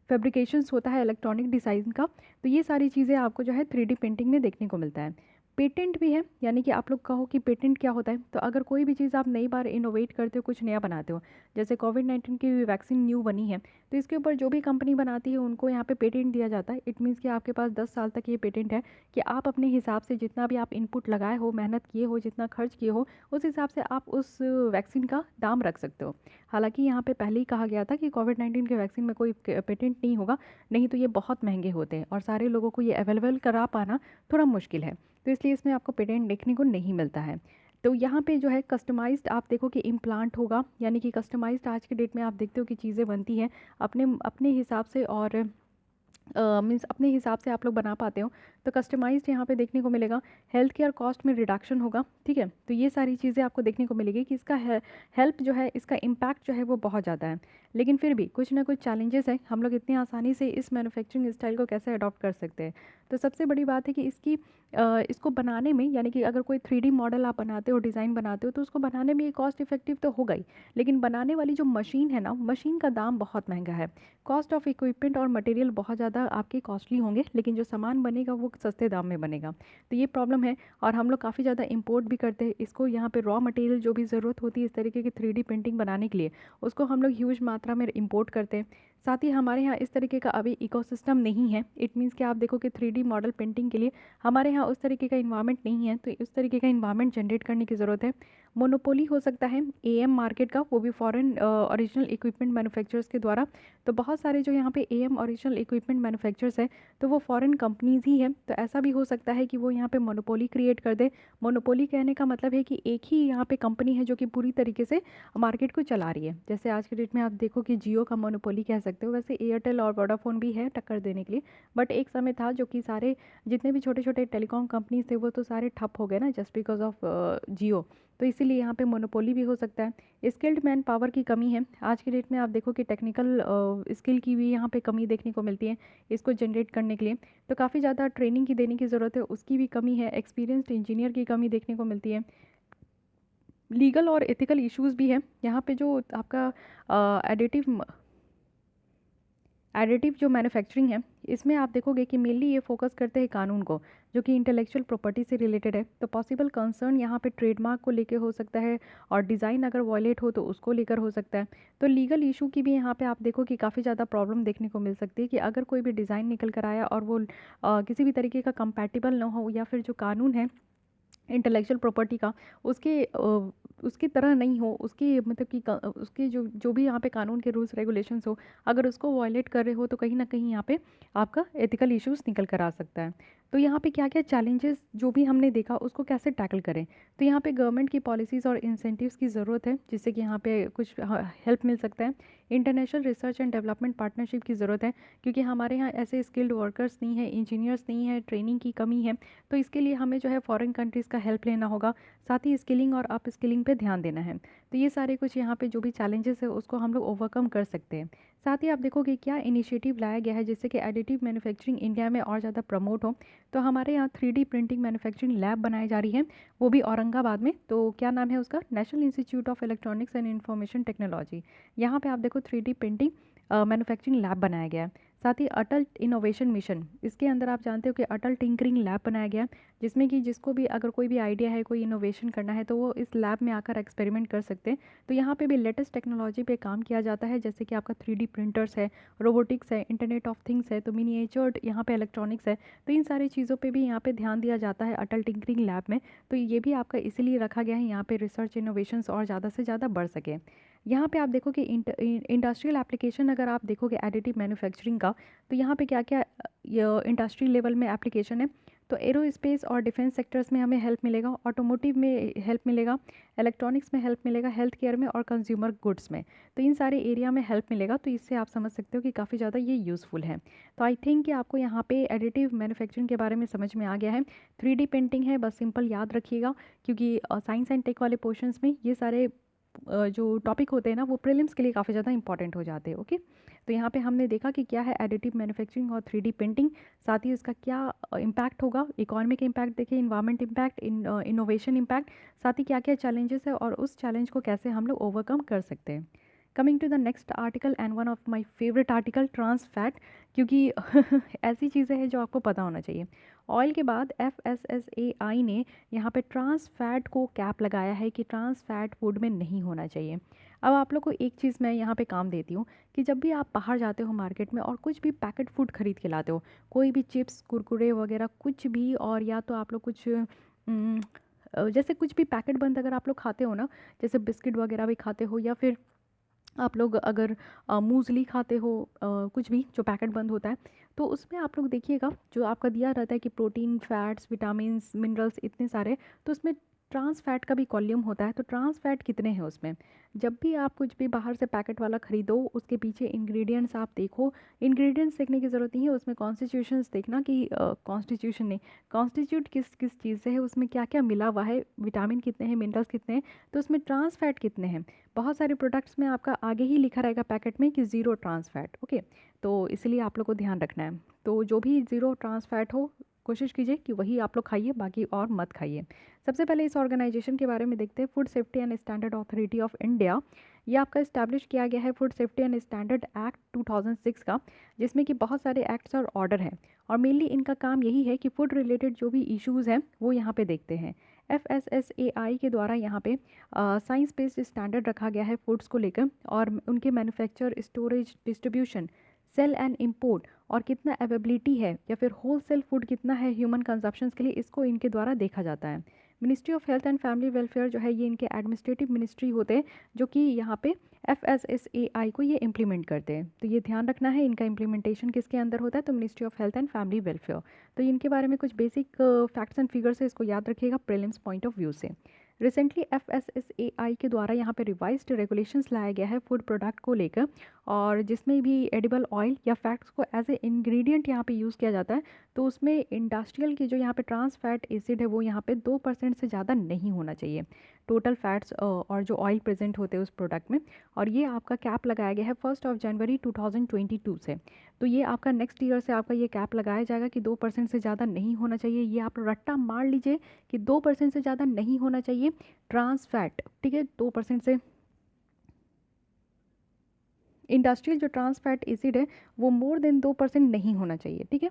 फैब्रिकेशंस होता है इलेक्ट्रॉनिक डिज़ाइन का, तो ये सारी चीज़ें आपको जो है 3D पेंटिंग में देखने को मिलता है। पेटेंट भी है, यानी कि आप लोग कहो कि पेटेंट क्या होता है, तो अगर कोई भी चीज़ आप नई बार इनोवेट करते हो, कुछ नया बनाते हो, जैसे कोविड-19 की वैक्सीन न्यू बनी है, तो इसके ऊपर जो भी कंपनी बनाती है उनको यहाँ पे पेटेंट दिया जाता है। इट मीन्स कि आपके पास 10 साल तक ये पेटेंट है कि आप अपने हिसाब से जितना भी आप इनपुट लगाए हो, मेहनत किए हो, जितना खर्च किए हो, उस हिसाब से आप उस वैक्सीन का दाम रख सकते हो। हालांकि यहाँ पे पहले ही कहा गया था कि कोविड-19 के वैक्सीन में कोई पेटेंट नहीं होगा, नहीं तो ये बहुत महंगे होते हैं और सारे लोगों को ये अवेलेबल करा पाना थोड़ा मुश्किल है, तो इसलिए इसमें आपको पेटेंट देखने को नहीं मिलता है। तो यहाँ पे जो है कस्टमाइज्ड आप देखो कि इम्प्लांट होगा, यानी कि कस्टमाइज्ड आज के डेट में आप देखते हो कि चीज़ें बनती हैं अपने अपने हिसाब से, और मीन्स अपने हिसाब से आप लोग बना पाते हो, तो कस्टमाइज्ड यहाँ पे देखने को मिलेगा। हेल्थ केयर कॉस्ट में रिडक्शन होगा, ठीक है। तो ये सारी चीज़ें आपको देखने को मिलेगी कि इसका हेल्प जो है, इसका इम्पैक्ट जो है वो बहुत ज़्यादा है। लेकिन फिर भी कुछ ना कुछ चैलेंजेस हैं, हम लोग इतनी आसानी से इस मैन्युफैक्चरिंग स्टाइल को कैसे अडॉप्ट कर सकते हैं। तो सबसे बड़ी बात है कि इसको बनाने में, यानी कि अगर कोई 3D मॉडल आप बनाते हो, डिज़ाइन बनाते हो, तो उसको बनाने में ये कॉस्ट इफेक्टिव तो होगा ही, लेकिन बनाने वाली जो मशीन है ना, मशीन का दाम बहुत महंगा है। कॉस्ट ऑफ इक्विपमेंट और मटेरियल बहुत ज़्यादा आपके कॉस्टली होंगे, लेकिन जो सामान बनेगा वो सस्ते दाम में बनेगा, तो ये प्रॉब्लम है। और हम लोग काफ़ी ज़्यादा इंपोर्ट भी करते हैं इसको, यहाँ पे रॉ मटेरियल जो भी ज़रूरत होती है इस तरीके की 3D पेंटिंग बनाने के लिए, उसको हम लोग ह्यूज मात्रा में इंपोर्ट करते हैं। साथ ही हमारे यहाँ इस तरीके का अभी इकोसिस्टम नहीं है। इट मीन्स कि आप देखो कि 3D मॉडल पेंटिंग के लिए हमारे यहाँ उस तरीके का इन्वायरमेंट नहीं है, तो उस तरीके का इन्वायरमेंट जनरेट करने की ज़रूरत है। मोनोपोली हो सकता है एएम मार्केट का, वो भी फॉरेन ओरिजिनल इक्विपमेंट मैन्युफैक्चरर्स के द्वारा। तो बहुत सारे जो यहाँ पे एएम ओरिजिनल इक्विपमेंट मैन्युफैक्चरर्स है तो वो फॉरेन कंपनीज ही है। तो ऐसा भी हो सकता है कि वो यहाँ पे मोनोपोली क्रिएट कर दे। मोनोपोली कहने का मतलब है कि एक ही यहाँ पे कंपनी है जो कि पूरी तरीके से मार्केट को चला रही है। जैसे आज के डेट में आप देखो कि जियो का मोनोपोली कह सकते हो, वैसे एयरटेल और वोडाफोन भी है टक्कर देने के लिए। बट एक समय था जो कि सारे जितने भी छोटे छोटे टेलीकॉम कंपनीज थे वो तो सारे ठप हो गए ना, जस्ट बिकॉज ऑफ जियो। तो इसीलिए यहाँ पे मोनोपोली भी हो सकता है। स्किल्ड मैन पावर की कमी है आज की डेट में, आप देखो कि टेक्निकल स्किल की भी यहाँ पे कमी देखने को मिलती है इसको जनरेट करने के लिए। तो काफ़ी ज़्यादा ट्रेनिंग की देने की ज़रूरत है, उसकी भी कमी है। एक्सपीरियंस्ड इंजीनियर की कमी देखने को मिलती है। लीगल और एथिकल इश्यूज़ भी है यहाँ पे। जो आपका एडिटिव जो मैन्युफैक्चरिंग है इसमें आप देखोगे कि मेनली ये फोकस करते हैं कानून को, जो कि इंटेलेक्चुअल प्रॉपर्टी से रिलेटेड है। तो पॉसिबल कंसर्न यहाँ पे ट्रेडमार्क को लेके हो सकता है, और डिज़ाइन अगर वॉयलेट हो तो उसको लेकर हो सकता है। तो लीगल इशू की भी यहाँ पे आप देखो कि काफ़ी ज़्यादा प्रॉब्लम देखने को मिल सकती है कि अगर कोई भी डिज़ाइन निकल कर आया और वो किसी भी तरीके का कंपैटिबल ना हो, या फिर जो कानून है इंटेलेक्चुअल प्रॉपर्टी का उसकी तरह नहीं हो, उसकी मतलब कि उसके जो जो भी यहाँ पे कानून के रूल्स रेगुलेशंस हो, अगर उसको वॉयलेट कर रहे हो तो कहीं ना कहीं यहाँ पे आपका एथिकल इश्यूज निकल कर आ सकता है। तो यहाँ पे क्या क्या चैलेंजेस जो भी हमने देखा उसको कैसे टैकल करें। तो यहाँ पे गवर्नमेंट की पॉलिसीज़ और इंसेंटिव्स की ज़रूरत है जिससे कि यहाँ पे कुछ हेल्प मिल सकता है। International research and development partnership की ज़रूरत है, क्योंकि हमारे यहाँ ऐसे स्किल्ड वर्कर्स नहीं है, इंजीनियर्स नहीं है, ट्रेनिंग की कमी है। तो इसके लिए हमें जो है फॉरेन कंट्रीज़ का हेल्प लेना होगा, साथ ही स्किलिंग और अप स्किलिंग पे ध्यान देना है। तो ये सारे कुछ यहाँ पे जो भी चैलेंजेस है उसको हम लोग ओवरकम कर सकते हैं। साथ ही आप देखोगे क्या इनिशिएटिव लाया गया है जिससे कि एडिटिव मैन्युफैक्चरिंग इंडिया में और ज़्यादा प्रमोट हो। तो हमारे यहाँ 3D प्रिंटिंग मैन्युफैक्चरिंग लैब बनाई जा रही है, वो भी औरंगाबाद में। तो क्या नाम है उसका, national institute of electronics and information technology. यहाँ पे आप देखो 3D प्रिंटिंग मैन्युफैक्चरिंग लैब बनाया गया है। साथ ही अटल इनोवेशन मिशन, इसके अंदर आप जानते हो कि अटल टिंकरिंग लैब बनाया गया, जिसमें कि जिसको भी अगर कोई भी आइडिया है, कोई इनोवेशन करना है तो वो इस लैब में आकर एक्सपेरिमेंट कर सकते हैं। तो यहाँ पे भी लेटेस्ट टेक्नोलॉजी पे काम किया जाता है, जैसे कि आपका 3D प्रिंटर्स है, रोबोटिक्स है, इंटरनेट ऑफ थिंग्स है, तो मिनिएचर्ड यहाँ पे इलेक्ट्रॉनिक्स है। तो इन सारी चीज़ों पे भी यहाँ पे ध्यान दिया जाता है अटल टिंकरिंग लैब में। तो ये भी आपका इसीलिए रखा गया है यहाँ पे रिसर्च इनोवेशंस और ज़्यादा से ज़्यादा बढ़ सके। यहाँ पे आप देखो कि इंडस्ट्रियल एप्लीकेशन अगर आप देखोगे एडिटिव मैन्युफैक्चरिंग का, तो यहाँ पे क्या क्या इंडस्ट्री लेवल में एप्लीकेशन है। तो एरोस्पेस और डिफेंस सेक्टर्स में हमें हेल्प मिलेगा, ऑटोमोटिव में हेल्प मिलेगा, इलेक्ट्रॉनिक्स में हेल्प मिलेगा, हेल्थ केयर में और कंज्यूमर गुड्स में। तो इन सारे एरिया में हेल्प मिलेगा। तो इससे आप समझ सकते हो कि काफ़ी ज़्यादा ये यूज़फुल है। तो आई थिंक कि आपको यहाँ पे एडिटिव मैन्युफैक्चरिंग के बारे में समझ में आ गया है। 3D पेंटिंग है, बस सिंपल याद रखिएगा, क्योंकि साइंस एंड टेक वाले पोर्शंस में ये सारे जो टॉपिक होते हैं ना वो प्रीलिम्स के लिए काफ़ी ज़्यादा इंपॉर्टेंट हो जाते हैं। ओके, तो यहाँ पे हमने देखा कि क्या है एडिटिव मैन्युफैक्चरिंग और 3D प्रिंटिंग, साथ ही इसका क्या इम्पैक्ट होगा, इकोनॉमिक इम्पैक्ट देखें, इन्वायरमेंट इम्पैक्ट, इनोवेशन इम्पैक्ट, साथ ही क्या क्या चैलेंजेस है और उस चैलेंज को कैसे हम लोग ओवरकम कर सकते हैं। Coming to the next article and one of my favourite article, trans fat, क्योंकि ऐसी चीज़ें हैं जो आपको पता होना चाहिए। ऑयल के बाद FSSAI ने यहाँ पे ट्रांस फैट को कैप लगाया है कि ट्रांस फैट फूड में नहीं होना चाहिए। अब आप लोग को एक चीज़ मैं यहाँ पे काम देती हूँ कि जब भी आप बाहर जाते हो मार्केट में और कुछ भी पैकेट फूड खरीद के लाते हो, कोई भी चिप्स कुरकुरे वगैरह कुछ भी, और या तो आप लोग कुछ जैसे कुछ भी पैकेट बंद अगर आप लोग खाते हो ना, जैसे बिस्किट वगैरह भी खाते हो, या फिर आप लोग अगर मूसली खाते हो, कुछ भी जो पैकेट बंद होता है, तो उसमें आप लोग देखिएगा जो आपका दिया रहता है कि प्रोटीन, फैट्स, विटामिन्स, मिनरल्स इतने सारे, तो उसमें ट्रांस फैट का भी कॉल्यूम होता है। तो ट्रांस फैट कितने हैं उसमें, जब भी आप कुछ भी बाहर से पैकेट वाला ख़रीदो उसके पीछे इंग्रेडिएंट्स आप देखो। इंग्रेडिएंट्स देखने की ज़रूरत नहीं है, उसमें कॉन्स्टिट्यूशंस देखना कि कॉन्स्टिट्यूशन नहीं, कॉन्स्टिट्यूट किस किस चीज़ से है, उसमें क्या क्या मिला हुआ है, विटामिन कितने हैं, मिनरल्स कितने हैं, तो उसमें ट्रांस फैट कितने हैं। बहुत सारे प्रोडक्ट्स में आपका आगे ही लिखा रहेगा पैकेट में कि ज़ीरो ट्रांस फैट। ओके, तो इसलिए आप लोग को ध्यान रखना है। तो जो भी ज़ीरो ट्रांस फैट हो कोशिश कीजिए कि वही आप लोग खाइए, बाकी और मत खाइए। सबसे पहले इस ऑर्गेनाइजेशन के बारे में देखते हैं, food safety and standard authority of India. ये आपका इस्टेब्लिश किया गया है food safety and standard act 2006 का, जिसमें कि बहुत सारे एक्ट्स और ऑर्डर हैं, और मेनली इनका काम यही है कि फूड रिलेटेड जो भी इश्यूज़ हैं वो यहाँ पे देखते हैं। FSSAI के द्वारा यहाँ पे साइंस बेस्ड स्टैंडर्ड रखा गया है फूड्स को लेकर, और उनके manufacture, storage, distribution, sale and import, और कितना अवेबिलिटी है या फिर होल सेल फूड कितना है ह्यूमन कंजप्शंस के लिए, इसको इनके द्वारा देखा जाता है। Ministry of health and family welfare जो है ये इनके एडमिनिस्ट्रेटिव मिनिस्ट्री होते हैं जो कि यहाँ पे FSSAI को ये इम्प्लीमेंट करते हैं। तो ये ध्यान रखना है इनका इम्प्लीमेंटेशन किसके अंदर होता है, तो ministry of health and family welfare. तो इनके बारे में कुछ बेसिक फैक्ट्स एंड फिगर्स है, इसको याद रखिएगा प्रीलिम्स पॉइंट ऑफ व्यू से। रिसेंटली FSSAI के द्वारा यहाँ पे रिवाइज्ड रेगुलेशंस लाया गया है फूड प्रोडक्ट को लेकर, और जिसमें भी एडिबल ऑयल या फैट्स को एज ए इंग्रेडिएंट यहाँ पे यूज़ किया जाता है तो उसमें इंडस्ट्रियल की जो यहाँ पे ट्रांस फैट एसिड है वो यहाँ पे 2% से ज़्यादा नहीं होना चाहिए टोटल फैट्स और जो ऑयल प्रेजेंट होते हैं उस प्रोडक्ट में। और ये आपका कैप लगाया गया है 1 जनवरी 2022 से। तो ये आपका नेक्स्ट ईयर से आपका ये कैप लगाया जाएगा कि 2% से ज़्यादा नहीं होना चाहिए। ये आप रट्टा मार लीजिए कि 2% से ज़्यादा नहीं होना चाहिए ट्रांस फैट, ठीक है। 2% से इंडस्ट्रियल जो ट्रांस फैट एसिड है वो मोर देन 2% नहीं होना चाहिए, ठीक है।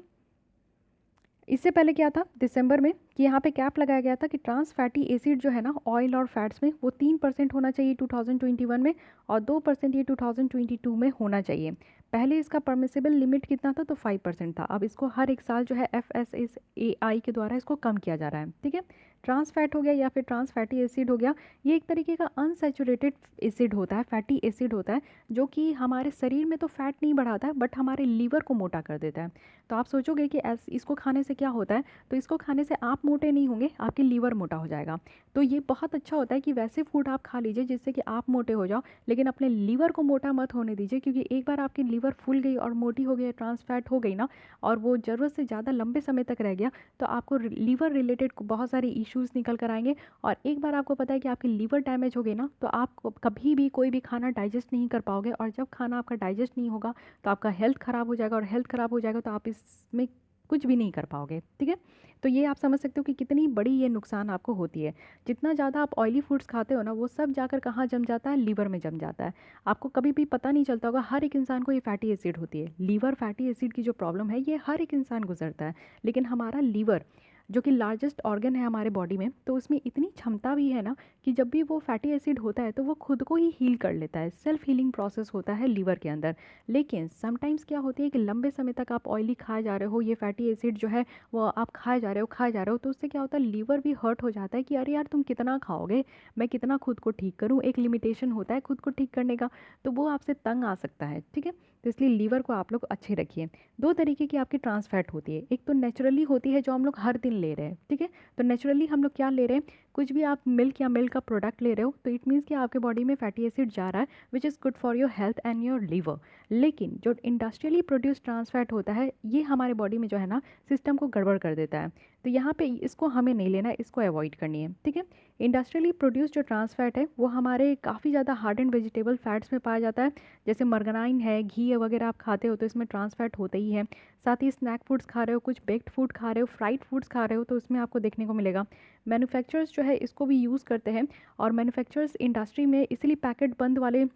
इससे पहले क्या था दिसंबर में कि यहाँ पे कैप लगाया गया था कि ट्रांस फैटी एसिड जो है ना ऑयल और फैट्स में वो 3% होना चाहिए 2021 में, और 2% ये 2022 में होना चाहिए। पहले इसका परमिसिबल लिमिट कितना था, तो 5% था। अब इसको हर एक साल जो है FSSAI के द्वारा इसको कम किया जा रहा है, ठीक है। ट्रांस फैट हो गया या फिर ट्रांस फैटी एसिड हो गया, ये एक तरीके का अनसैचुरेटेड एसिड होता है, फैटी एसिड होता है जो कि हमारे शरीर में तो फैट नहीं बढ़ाता है बट हमारे लीवर को मोटा कर देता है। तो आप सोचोगे कि इसको खाने से क्या होता है, तो इसको खाने से आप मोटे नहीं होंगे, आपके लीवर मोटा हो जाएगा। तो ये बहुत अच्छा होता है कि वैसे फूड आप खा लीजिए जिससे कि आप मोटे हो जाओ, लेकिन अपने लीवर को मोटा मत होने दीजिए, क्योंकि एक बार आपकी लीवर फूल गई और मोटी हो गई, ट्रांस फैट हो गई ना, और वो ज़रूरत से ज़्यादा लंबे समय तक रह गया, तो आपको लीवर रिलेटेड बहुत सारे इश्यूज़ निकल कर आएंगे। और एक बार आपको पता है कि आपकी लीवर डैमेज हो गई ना, तो आप कभी भी कोई भी खाना डाइजेस्ट नहीं कर पाओगे, और जब खाना आपका डाइजेस्ट नहीं होगा तो आपका हेल्थ ख़राब हो जाएगा, और हेल्थ ख़राब हो जाएगा तो आप इसमें कुछ भी नहीं कर पाओगे, ठीक है। तो ये आप समझ सकते हो कि कितनी बड़ी ये नुकसान आपको होती है। जितना ज़्यादा आप ऑयली फूड्स खाते हो ना, वो सब जाकर कहाँ जम जाता है, लीवर में जम जाता है। आपको कभी भी पता नहीं चलता होगा, हर एक इंसान को ये फैटी एसिड होती है। लीवर फैटी एसिड की जो प्रॉब्लम है ये हर एक इंसान गुजरता है, लेकिन हमारा लीवर जो कि लार्जेस्ट ऑर्गन है हमारे बॉडी में, तो उसमें इतनी क्षमता भी है ना कि जब भी वो फैटी एसिड होता है तो वो खुद को ही हील कर लेता है। सेल्फ हीलिंग प्रोसेस होता है लीवर के अंदर। लेकिन समटाइम्स क्या होती है कि लंबे समय तक आप ऑयली खाए जा रहे हो, ये फैटी एसिड जो है वो आप खाए जा रहे हो, तो उससे क्या होता है, लीवर भी हर्ट हो जाता है कि अरे यार तुम कितना खाओगे, मैं कितना खुद को ठीक करूँ, एक लिमिटेशन होता है खुद को ठीक करने का, तो वो आपसे तंग आ सकता है, ठीक है। तो इसलिए लीवर को आप लोग अच्छे रखिए। दो तरीके की आपकी ट्रांस फैट होती है, एक तो नेचुरली होती है जो हम लोग हर दिन ले रहे हैं, ठीक है। तो नेचुरली हम लोग क्या ले रहे हैं, कुछ भी आप मिल्क या मिल्क का प्रोडक्ट ले रहे हो तो इट मीन्स कि आपके बॉडी में फैटी एसिड जा रहा है which is good for your health and your liver. लेकिन जो इंडस्ट्रियली प्रोड्यूस ट्रांस फैट होता है ये हमारे बॉडी में जो है ना सिस्टम को गड़बड़ कर देता है। तो यहाँ पे इसको हमें नहीं लेना है, इसको अवॉइड करनी है, ठीक है। इंडस्ट्रियली प्रोड्यूस जो ट्रांस फैट है वो हमारे काफ़ी ज़्यादा हार्ड एंड वेजिटेबल फैट्स में पाया जाता है, जैसे मर्गनाइन है, घी वगैरह आप खाते हो तो इसमें ट्रांस फैट होते ही है। साथ ही स्नैक फूड्स खा रहे हो, कुछ बेक्ड फूड खा रहे हो, फ्राइड फूड्स खा रहे हो, तो उसमें आपको देखने को मिलेगा। मैन्युफैक्चरर्स जो है इसको भी यूज़ करते हैं, और मैन्युफैक्चरर्स इंडस्ट्री में इसलिए पैकेट बंद वाले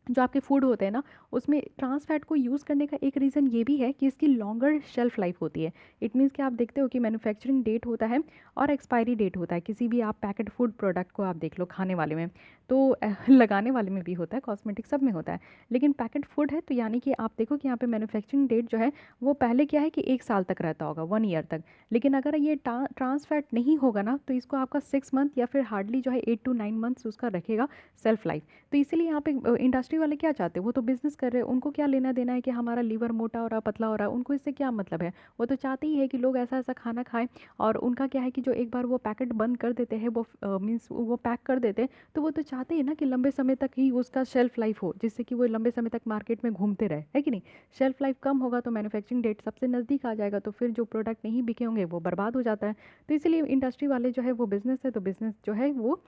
जो आपके फूड होते हैं ना उसमें ट्रांस फैट को यूज़ करने का एक रीज़न ये भी है कि इसकी लॉन्गर शेल्फ लाइफ होती है। इट मीन्स कि आप देखते हो कि मैन्युफैक्चरिंग डेट होता है और एक्सपायरी डेट होता है, किसी भी आप पैकेट फूड प्रोडक्ट को आप देख लो, खाने वाले में तो लगाने वाले में भी होता है, कॉस्मेटिक सब में होता है, लेकिन पैकेट फूड है तो यानी कि आप देखो कि यहाँ पे मैन्युफैक्चरिंग डेट जो है वो पहले क्या है कि 1 साल तक रहता होगा, 1 ईयर तक। लेकिन अगर ये ट्रांस फैट नहीं होगा ना तो इसको आपका 6 मंथ या फिर हार्डली जो है 8 to 9 मंथ्स उसका रखेगा सेल्फ लाइफ। तो इसीलिए यहाँ पे इंडस्ट्री वाले क्या चाहते हैं, वो तो बिजनेस कर रहे हैं, उनको क्या लेना देना है कि हमारा लीवर मोटा हो रहा पतला हो रहा है, उनको इससे क्या मतलब है। वो तो चाहते ही है कि लोग ऐसा ऐसा खाना खाएं, और उनका क्या है कि जो एक बार वो पैकेट बंद कर देते हैं, वो मीन्स वो पैक कर देते हैं, तो वो तो चाहते हैं ना कि लंबे समय तक ही उसका शेल्फ लाइफ हो, जिससे कि वो लंबे समय तक मार्केट में घूमते रहे, है कि नहीं। शेल्फ लाइफ कम होगा तो मैन्युफैक्चरिंग डेट सबसे नज़दीक आ जाएगा, तो फिर जो प्रोडक्ट नहीं बिके होंगे वो बर्बाद हो जाता है। तो इसीलिए इंडस्ट्री वाले जो है वो बिज़नेस है, तो बिज़नेस जो है वो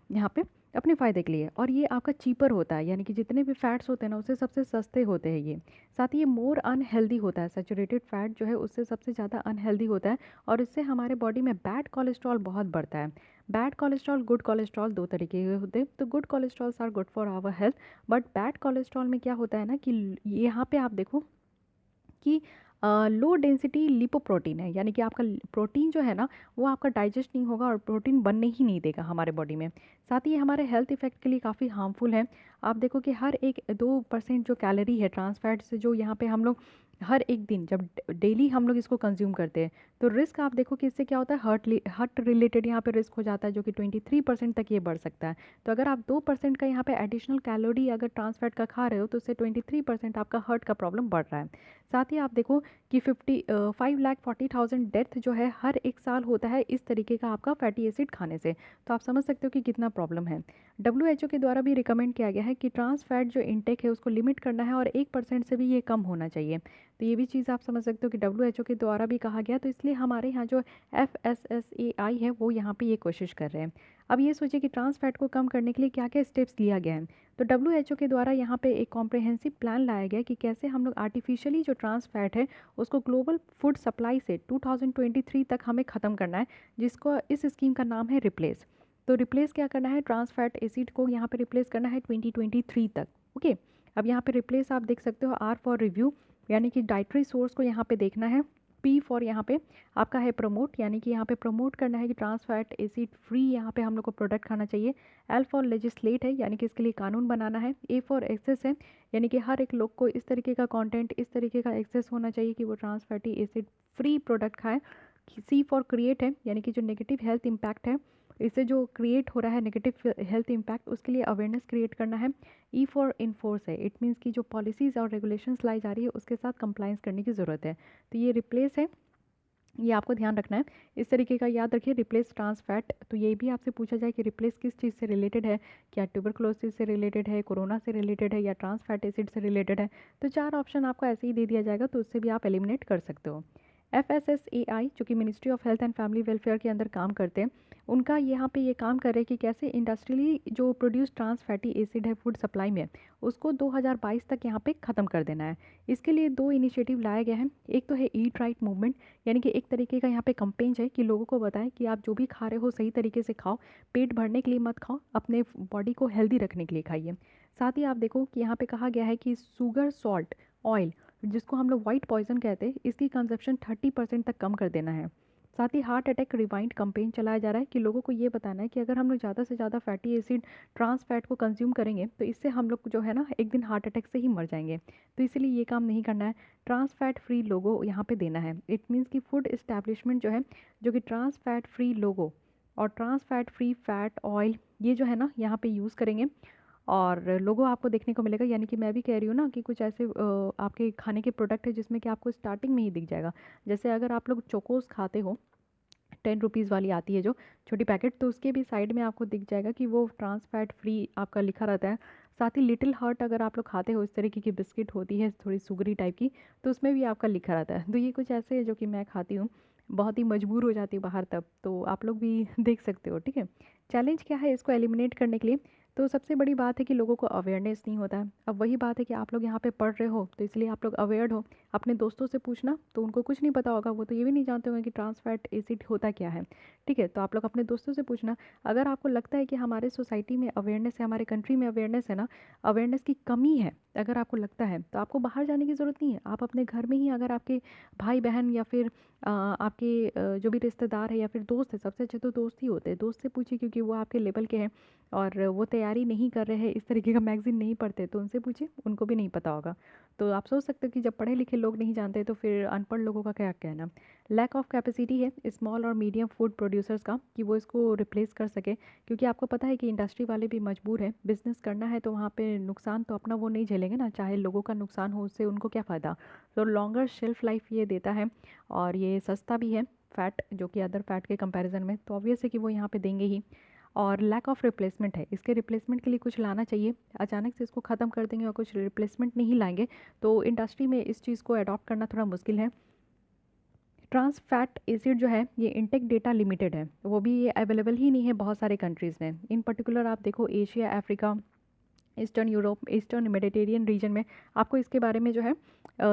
यहाँ पे अपने फ़ायदे के लिए, और ये आपका चीपर होता है, यानी कि जितने भी फैट्स होते हैं ना उससे सबसे सस्ते होते हैं ये। साथ ही ये मोर अनहेल्दी होता है, सैचुरेटेड फैट जो है उससे सबसे ज़्यादा अनहेल्दी होता है, और इससे हमारे बॉडी में बैड कोलेस्ट्रॉल बहुत बढ़ता है। बैड कोलेस्ट्रॉल, गुड कोलेस्ट्रॉल दो तरीके के होते हैं। तो good cholesterols are good for our health, but bad cholesterol में क्या होता है ना कि यहाँ पे आप देखो कि लो डेंसिटी लिपोप्रोटीन है, यानी कि आपका प्रोटीन जो है ना वो आपका डाइजेस्ट नहीं होगा और प्रोटीन बनने ही नहीं देगा हमारे बॉडी में। साथ ही हमारे हेल्थ इफेक्ट के लिए काफ़ी हार्मफुल है। आप देखो कि हर एक 2% जो कैलोरी है ट्रांस फैट से जो यहाँ पे हम लोग हर एक दिन जब डेली हम लोग इसको कंज्यूम करते हैं, तो रिस्क आप देखो कि इससे क्या होता है, हार्ट रिलेटेड यहाँ पे रिस्क हो जाता है, जो कि 23% तक ये बढ़ सकता है। तो अगर आप 2% का यहाँ पे एडिशनल कैलोरी अगर ट्रांस फैट का खा रहे हो, तो उससे 23% आपका हार्ट का प्रॉब्लम बढ़ रहा है। साथ ही आप देखो कि 5,40,000 डेथ जो है हर एक साल होता है इस तरीके का आपका फैटी एसिड खाने से। तो आप समझ सकते हो कि कितना प्रॉब्लम है। WHO के द्वारा भी रिकमेंड किया गया है कि ट्रांस फैट जो इंटेक है उसको लिमिट करना है, और 1% से भी ये कम होना चाहिए। तो ये भी चीज़ आप समझ सकते हो कि WHO के द्वारा भी कहा गया, तो इसलिए हमारे यहाँ जो FSSAI है वो यहाँ पे ये कोशिश कर रहे हैं। अब ये सोचिए कि ट्रांस फैट को कम करने के लिए क्या क्या स्टेप्स लिया गया है। तो WHO के द्वारा यहाँ पे एक कॉम्प्रहेंसिव प्लान लाया गया कि कैसे हम लोग आर्टिफिशियली जो ट्रांस फैट है उसको ग्लोबल फूड सप्लाई से 2023 तक हमें ख़त्म करना है, जिसको इस स्कीम का नाम है रिप्लेस। तो रिप्लेस क्या करना है, ट्रांस फैट एसिड को यहाँ पे रिप्लेस करना है 2023 तक। ओके, अब यहाँ पे रिप्लेस आप देख सकते हो, R फॉर रिव्यू यानी कि डाइटरी सोर्स को यहाँ पे देखना है। P फॉर यहाँ पे आपका है प्रमोट, यानी कि यहाँ पे प्रमोट करना है कि ट्रांस फैट एसिड फ्री यहाँ पे हम लोग को प्रोडक्ट खाना चाहिए। L फॉर लेजिस्लेट है, यानी कि इसके लिए कानून बनाना है। A फॉर एक्सेस है, यानी कि हर एक लोग को इस तरीके का कंटेंट, इस तरीके का एक्सेस होना चाहिए कि वो trans fatty acid free product खाएं। C फॉर क्रिएट है, यानी कि जो नेगेटिव हेल्थ इम्पैक्ट है, इससे जो क्रिएट हो रहा है नेगेटिव हेल्थ इम्पैक्ट, उसके लिए अवेयरनेस क्रिएट करना है। ई फॉर इन्फोर्स है, इट मीन्स कि जो पॉलिसीज़ और रेगुलेशंस लाई जा रही है उसके साथ कंप्लाइंस करने की ज़रूरत है। तो ये रिप्लेस है, ये आपको ध्यान रखना है। इस तरीके का याद रखिए, रिप्लेस ट्रांस फैट। तो ये भी आपसे पूछा जाए कि रिप्लेस किस चीज़ से रिलेटेड है, क्या ट्यूबरक्लोसिस से रिलेटेड है, कोरोना से रिलेटेड है, या ट्रांस फैट एसिड से रिलेटेड है। तो 4 ऑप्शन आपको ऐसे ही दे दिया जाएगा, तो उससे भी आप एलिमिनेट कर सकते हो। FSSAI जो कि ministry of health and family welfare के अंदर काम करते हैं, उनका यहाँ पे ये काम कर रहे हैं कि कैसे इंडस्ट्रियली जो प्रोड्यूस ट्रांस फैटी एसिड है फूड सप्लाई में, उसको 2022 तक यहाँ पे ख़त्म कर देना है। इसके लिए 2 इनिशिएटिव लाए गए हैं। एक तो है ईट राइट मूवमेंट, यानी कि एक तरीके का यहाँ पे कंपेन है कि लोगों को बताएं कि आप जो भी खा रहे हो सही तरीके से खाओ, पेट भरने के लिए मत खाओ, अपने बॉडी को हेल्दी रखने के लिए खाइए। साथ ही आप देखो कि यहाँ पे कहा गया है कि शुगर, सॉल्ट, ऑयल, जिसको हम लोग वाइट पॉइजन कहते हैं, इसकी कंजप्शन 30% तक कम कर देना है। साथ ही हार्ट अटैक रिवाइंड कंपेन चलाया जा रहा है कि लोगों को ये बताना है कि अगर हम लोग ज़्यादा से ज़्यादा फैटी एसिड, ट्रांस फैट को कंज्यूम करेंगे तो इससे हम लोग जो है ना एक दिन हार्ट अटैक से ही मर जाएंगे। तो इसीलिए ये काम नहीं करना है। ट्रांस फैट फ्री लोगो यहाँ पे देना है। इट मीन्स कि फूड इस्टेब्लिशमेंट जो है, जो कि ट्रांस फैट फ्री लोगो और trans fat free fat oil, ये जो है ना यहाँ पे यूज़ करेंगे और लोगो आपको देखने को मिलेगा। यानी कि मैं भी कह रही हूँ ना कि कुछ ऐसे आपके खाने के प्रोडक्ट है जिसमें कि आपको स्टार्टिंग में ही दिख जाएगा। जैसे अगर आप लोग चोकोस खाते हो, 10 रुपीज़ वाली आती है जो छोटी पैकेट, तो उसके भी साइड में आपको दिख जाएगा कि वो ट्रांस फैट फ्री आपका लिखा रहता है। साथ ही लिटिल हार्ट अगर आप लोग खाते हो, इस तरीके की बिस्किट होती है थोड़ी सुगरी टाइप की, तो उसमें भी आपका लिखा रहता है। तो ये कुछ ऐसे है जो कि मैं खाती हूँ, बहुत ही मजबूर हो जाती हूँ बाहर तब, तो आप लोग भी देख सकते हो। ठीक है, चैलेंज क्या है इसको एलिमिनेट करने के लिए? तो सबसे बड़ी बात है कि लोगों को अवेयरनेस नहीं होता है। अब वही बात है कि आप लोग यहाँ पे पढ़ रहे हो तो इसलिए आप लोग अवेयर हो। अपने दोस्तों से पूछना, तो उनको कुछ नहीं पता होगा, वो तो ये भी नहीं जानते होंगे कि ट्रांस फैट एसिड होता क्या है। ठीक है, तो आप लोग अपने दोस्तों से पूछना। अगर आपको लगता है कि हमारे सोसाइटी में अवेयरनेस है, हमारे कंट्री में अवेयरनेस है ना, अवेयरनेस की कमी है, अगर आपको लगता है तो आपको बाहर जाने की ज़रूरत नहीं है। आप अपने घर में ही, अगर आपके भाई बहन या फिर आपके जो भी रिश्तेदार है या फिर दोस्त है, सबसे अच्छे तो दोस्त ही होते हैं, दोस्त से पूछिए, क्योंकि वो आपके लेवल के हैं और वो तैयारी नहीं कर रहे हैं, इस तरीके का मैगज़ीन नहीं पढ़ते, तो उनसे पूछिए, उनको भी नहीं पता होगा। तो आप सोच सकते हो कि जब पढ़े लिखे लोग नहीं जानते तो फिर अनपढ़ लोगों का क्या कहना। लैक ऑफ कैपेसिटी है स्मॉल और मीडियम फूड प्रोड्यूसर्स का कि वो इसको रिप्लेस कर सके, क्योंकि आपको पता है कि इंडस्ट्री वाले भी मजबूर है। बिजनेस करना है तो वहाँ पे नुकसान तो अपना वो नहीं झेलेंगे ना, चाहे लोगों का नुकसान हो, उससे उनको क्या फ़ायदा। तो लॉन्गर शेल्फ लाइफ ये देता है और ये सस्ता भी है फ़ैट, जो कि अदर फैट के कंपैरिजन में, तो ऑब्वियस है कि वो यहाँ पे देंगे ही। और लैक ऑफ रिप्लेसमेंट है, इसके रिप्लेसमेंट के लिए कुछ लाना चाहिए। अचानक से इसको ख़त्म कर देंगे और कुछ रिप्लेसमेंट नहीं लाएंगे तो इंडस्ट्री में इस चीज़ को अडॉप्ट करना थोड़ा मुश्किल है। ट्रांस फैट एसिड जो है ये इंटेक डेटा लिमिटेड है, वो भी ये अवेलेबल ही नहीं है बहुत सारे कंट्रीज़ में। इन पर्टिकुलर आप देखो Asia, Africa, eastern Europe, eastern Mediterranean reason में आपको इसके बारे में जो है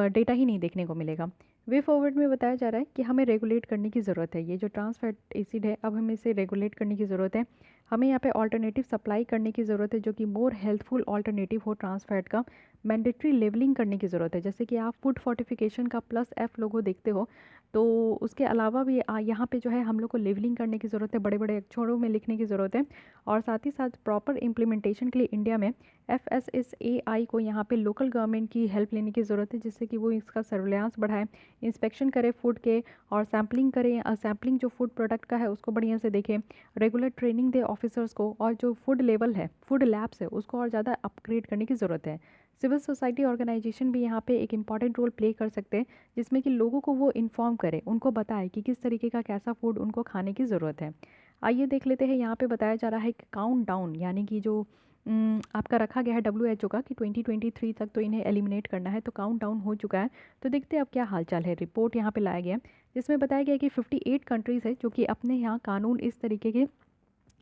डेटा ही नहीं देखने को मिलेगा। वे फॉरवर्ड में बताया जा रहा है कि हमें रेगुलेट करने की ज़रूरत है। ये जो ट्रांस फैट एसिड है, अब हमें इसे रेगुलेट करने की ज़रूरत है। हमें यहाँ पे ऑल्टरनेटिव सप्लाई करने की ज़रूरत है जो कि मोर हेल्थफुल ऑल्टरनेटिव हो ट्रांस फैट का। मैंडेटरी लेवलिंग करने की ज़रूरत है, जैसे कि आप फूड फोर्टिफिकेशन का +F लोगो देखते हो, तो उसके अलावा भी यहाँ पे जो है हम लोग को लेवलिंग करने की ज़रूरत है, बड़े बड़े अक्षरों में लिखने की ज़रूरत है। और साथ ही साथ प्रॉपर इम्प्लीमेंटेशन के लिए इंडिया में FSSAI को यहाँ पे लोकल गवर्नमेंट की हेल्प लेने की ज़रूरत है, जिससे कि वो इसका सर्विलांस बढ़ाए, इंस्पेक्शन करे फूड के, और सैम्पलिंग करें, सैम्पलिंग जो फूड प्रोडक्ट का है उसको बढ़िया से देखें, रेगुलर ट्रेनिंग दे ऑफिसर्स को, और जो फूड लेवल है, फूड लैब्स है, उसको और ज़्यादा अपग्रेड करने की ज़रूरत है। सिविल सोसाइटी ऑर्गेनाइजेशन भी यहाँ पे एक इम्पॉर्टेंट रोल प्ले कर सकते हैं, जिसमें कि लोगों को वो इन्फॉर्म करे, उनको बताए कि किस तरीके का कैसा फूड उनको खाने की ज़रूरत है। आइए देख लेते हैं, यहाँ पे बताया जा रहा है कि काउंट डाउन, यानी कि जो आपका रखा गया है WHO का कि 2023 तक तो इन्हें एलिमिनेट करना है, तो काउंट डाउन हो चुका है। तो देखते हैं अब क्या हालचाल है। रिपोर्ट यहाँ पे लाया गया है जिसमें बताया गया कि 58 कंट्रीज़ है जो कि अपने यहाँ कानून इस तरीके के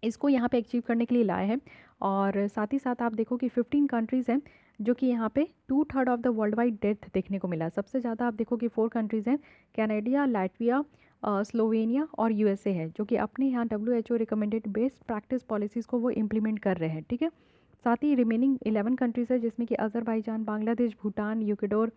इसको यहाँ पे अचीव करने के लिए लाए हैं। और साथ ही साथ आप देखो कि 15 कंट्रीज़ हैं जो कि यहाँ पे 2/3 of the world wide death देखने को मिला। सबसे ज़्यादा आप देखो कि 4 कंट्रीज़ हैं, कनाडा, लाटविया, स्लोवेनिया और USA है, जो कि अपने यहाँ WHO recommended best practice policies को वो इम्प्लीमेंट कर रहे हैं। ठीक है, साथ ही रिमेनिंग 11 कंट्रीज़ है जिसमें कि अज़रबैजान, बांग्लादेश, भूटान, इक्वाडोर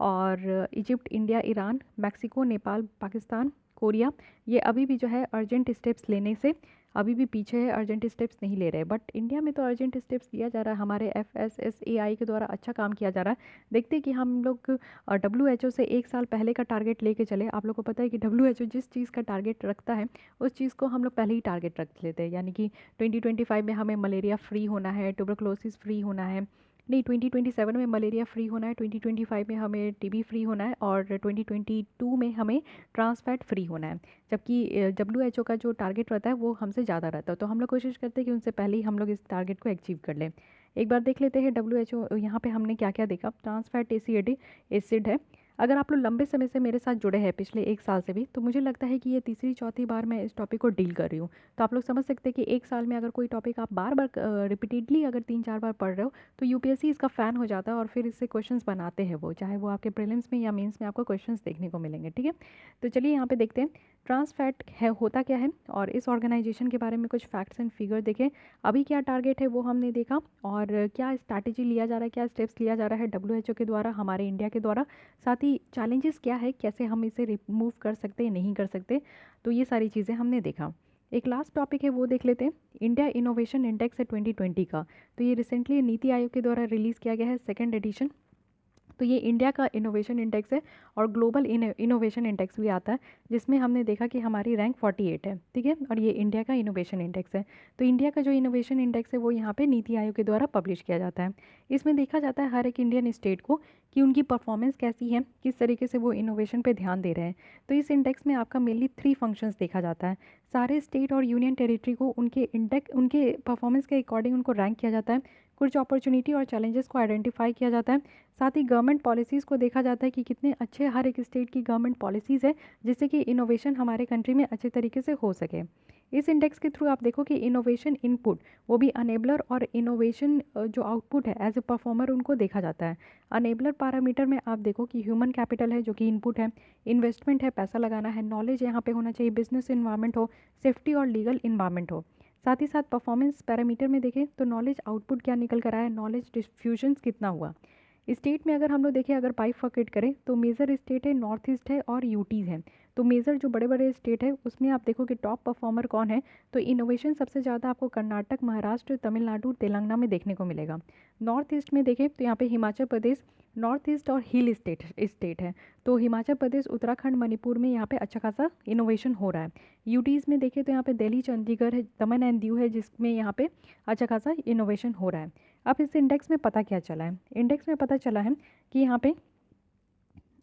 और Egypt, India, Iran, Mexico, Nepal, Pakistan, Korea, ये अभी भी जो है अर्जेंट स्टेप्स लेने से अभी भी पीछे है, अर्जेंट स्टेप्स नहीं ले रहे। बट इंडिया में तो अर्जेंट स्टेप्स लिया जा रहा है, हमारे FSSAI के द्वारा अच्छा काम किया जा रहा है। देखते हैं कि हम लोग WHO से 1 साल पहले का टारगेट लेके चले। आप लोग को पता है कि WHO जिस चीज़ का टारगेट रखता है उस चीज़ को हम लोग पहले ही टारगेट रख लेते हैं, यानी कि 2025 में हमें मलेरिया फ्री होना है, ट्यूबरक्लोसिस फ्री होना है, नहीं 2027 में मलेरिया फ्री होना है, 2025 में हमें TB फ्री होना है, और 2022 में हमें ट्रांस फैट फ्री होना है। जबकि WHO का जो टारगेट रहता है वो हमसे ज़्यादा रहता है, तो हम लोग कोशिश करते हैं कि उनसे पहले ही हम लोग इस टारगेट को अचीव कर लें। एक बार देख लेते हैं WHO यहाँ पे हमने क्या क्या देखा। ट्रांस फैट एसिड है। अगर आप लोग लंबे समय से मेरे साथ जुड़े हैं, पिछले 1 साल से भी, तो मुझे लगता है कि ये तीसरी चौथी बार मैं इस टॉपिक को डील कर रही हूँ। तो आप लोग समझ सकते हैं कि 1 साल में अगर कोई टॉपिक आप बार बार रिपीटेडली अगर 3-4 बार पढ़ रहे हो, तो UPSC इसका फ़ैन हो जाता है और फिर इससे क्वेश्चंस बनाते हैं वो, चाहे वो आपके प्रीलिम्स में या मेंस में आपको क्वेश्चंस देखने को मिलेंगे। ठीक है, तो चलिए यहाँ पे देखते हैं ट्रांस फैट है होता क्या है, और इस ऑर्गेनाइजेशन के बारे में कुछ फैक्ट्स एंड फिगर देखें। अभी क्या टारगेट है वो हमने देखा, और क्या स्ट्रैटेजी लिया जा रहा है, क्या स्टेप्स लिया जा रहा है WHO के द्वारा, हमारे इंडिया के द्वारा, साथ ही चैलेंजेस क्या है, कैसे हम इसे रिमूव कर सकते हैं, नहीं कर सकते। तो ये सारी चीज़ें हमने देखा। एक लास्ट टॉपिक है वो देख लेते हैं। इंडिया इनोवेशन इंडेक्स है 2020 का, तो ये रिसेंटली नीति आयोग के द्वारा रिलीज़ किया गया है, सेकेंड एडिशन। तो ये इंडिया का इनोवेशन इंडेक्स है, और ग्लोबल इनोवेशन इंडेक्स भी आता है, जिसमें हमने देखा कि हमारी रैंक 48 है। ठीक है, और ये इंडिया का इनोवेशन इंडेक्स है। तो इंडिया का जो इनोवेशन इंडेक्स है वो यहाँ पे नीति आयोग के द्वारा पब्लिश किया जाता है। इसमें देखा जाता है हर एक इंडियन स्टेट को कि उनकी परफॉर्मेंस कैसी है, किस तरीके से वो इनोवेशन पे ध्यान दे रहे हैं। तो इस इंडेक्स में आपका मेनली 3 फंक्शंस देखा जाता है। सारे स्टेट और यूनियन टेरिटरी को उनके परफॉर्मेंस के अकॉर्डिंग उनको रैंक किया जाता है। कुछ अपॉर्चुनिटी और चैलेंजेस को आइडेंटिफाई किया जाता है। साथ ही गवर्नमेंट पॉलिसीज़ को देखा जाता है कि कितने अच्छे हर एक स्टेट की गवर्नमेंट पॉलिसीज़ है, जिससे कि इनोवेशन हमारे कंट्री में अच्छे तरीके से हो सके। इस इंडेक्स के थ्रू आप देखो कि इनोवेशन इनपुट, वो भी अनेबलर, और इनोवेशन जो आउटपुट है एज ए परफॉर्मर, उनको देखा जाता है। अनेबलर पैरामीटर में आप देखो कि ह्यूमन कैपिटल है जो कि इनपुट है, इन्वेस्टमेंट है, पैसा लगाना है, नॉलेज यहाँ पे होना चाहिए, बिजनेस इन्वायरमेंट हो, सेफ्टी और लीगल इन्वायरमेंट हो। साथ ही साथ परफॉर्मेंस पैरामीटर में देखें तो नॉलेज आउटपुट क्या निकल कर आया है, नॉलेज डिफ्यूजन्स कितना हुआ। स्टेट में अगर हम लोग देखें, अगर बाइफर्केट करें, तो मेजर स्टेट है, नॉर्थ ईस्ट है और यूटीज़ हैं। तो मेजर जो बड़े बड़े स्टेट है उसमें आप देखो कि टॉप परफॉर्मर कौन है, तो इनोवेशन सबसे ज़्यादा आपको कर्नाटक, महाराष्ट्र, तमिलनाडु, तेलंगाना में देखने को मिलेगा। नॉर्थ ईस्ट में देखें तो यहाँ पे हिमाचल प्रदेश, नॉर्थ ईस्ट और हिल स्टेट है, तो हिमाचल प्रदेश, उत्तराखंड, मणिपुर में यहाँ पे अच्छा खासा इनोवेशन हो रहा है। यूटीज़ में देखें तो यहाँ पे दिल्ली, चंडीगढ़ है, दमन एंड दीव है, जिसमें यहाँ पे अच्छा खासा इनोवेशन हो रहा है। अब इस इंडेक्स में पता क्या चला है, इंडेक्स में पता चला है कि यहाँ पे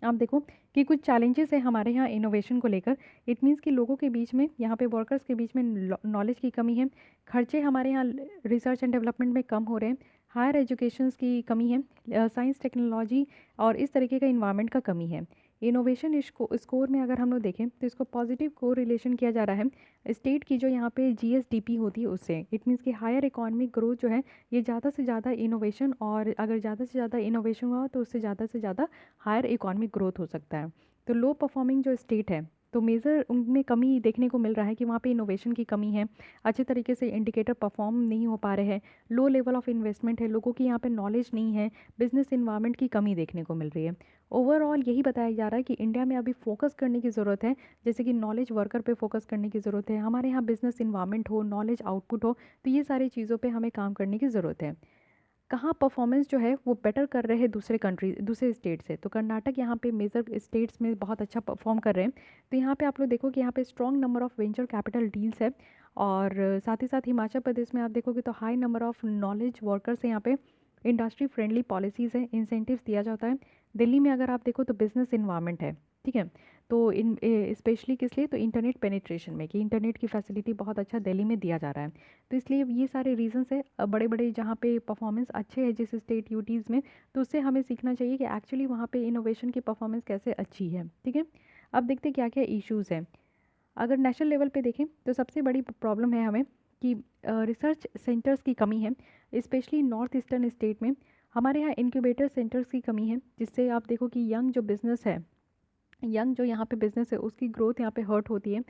आप देखो कि कुछ चैलेंजेस है हमारे यहाँ इनोवेशन को लेकर। इट मीन्स कि लोगों के बीच में, यहाँ पे वर्कर्स के बीच में नॉलेज की कमी है, खर्चे हमारे यहाँ रिसर्च एंड डेवलपमेंट में कम हो रहे हैं, हायर एजुकेशंस की कमी है, साइंस टेक्नोलॉजी और इस तरीके का इन्वायरमेंट का कमी है। इनोवेशन स्कोर में अगर हम लोग देखें तो इसको पॉजिटिव को रिलेशन किया जा रहा है स्टेट की जो यहाँ पे GSDP होती है उससे। इट मीन्स कि हायर इकोनॉमिक ग्रोथ जो है, ये ज़्यादा से ज़्यादा इनोवेशन, और अगर ज़्यादा से ज़्यादा इनोवेशन हुआ तो उससे ज़्यादा से ज़्यादा हायर इकोनॉमिक ग्रोथ हो सकता है। तो लो परफॉर्मिंग जो स्टेट है, तो मेजर उनमें कमी देखने को मिल रहा है कि वहाँ पे इनोवेशन की कमी है, अच्छे तरीके से इंडिकेटर परफॉर्म नहीं हो पा रहे हैं, लो लेवल ऑफ इन्वेस्टमेंट है, लोगों की यहाँ पे नॉलेज नहीं है, बिजनेस इन्वायरमेंट की कमी देखने को मिल रही है। ओवरऑल यही बताया जा रहा है कि इंडिया में अभी फोकस करने की ज़रूरत है, जैसे कि नॉलेज वर्कर पे फोकस करने की ज़रूरत है, हमारे यहाँ बिजनेस इन्वायरमेंट हो, नॉलेज आउटपुट हो, तो ये सारी चीज़ों पे हमें काम करने की ज़रूरत है। कहाँ परफॉर्मेंस जो है वो बेटर कर रहे हैं दूसरे स्टेट से, तो कर्नाटक यहाँ पे मेजर स्टेट्स में बहुत अच्छा परफॉर्म कर रहे हैं। तो यहाँ पे आप लोग देखो कि यहाँ पे strong number of venture capital deals है, और साथ ही साथ हिमाचल प्रदेश में आप देखोगे तो high number of knowledge workers है, यहाँ पे इंडस्ट्री फ्रेंडली पॉलिसीज़ है, इंसेंटिव्स दिया जाता है। दिल्ली में अगर आप देखो तो बिजनेस इन्वायरमेंट है, ठीक है। तो इन स्पेशली किस लिए, तो इंटरनेट पेनिट्रेशन में, कि इंटरनेट की फैसिलिटी बहुत अच्छा दिल्ली में दिया जा रहा है। तो इसलिए ये सारे रीजंस है, बड़े बड़े जहाँ पे परफॉर्मेंस अच्छे हैं जिस स्टेट यूटीज़ में, तो उससे हमें सीखना चाहिए कि एक्चुअली वहाँ पे इनोवेशन की परफॉर्मेंस कैसे अच्छी है, ठीक है। अब देखते हैं क्या क्या इश्यूज़ हैं। अगर नेशनल लेवल पे देखें तो सबसे बड़ी प्रॉब्लम है हमें कि रिसर्च सेंटर्स की कमी है, स्पेशली नॉर्थ ईस्टर्न स्टेट में हमारे यहाँ इंक्यूबेटर सेंटर्स की कमी है, जिससे आप देखो कि यंग जो बिज़नेस है, यंग जो यहाँ पे बिज़नेस है उसकी ग्रोथ यहाँ पे हर्ट होती है।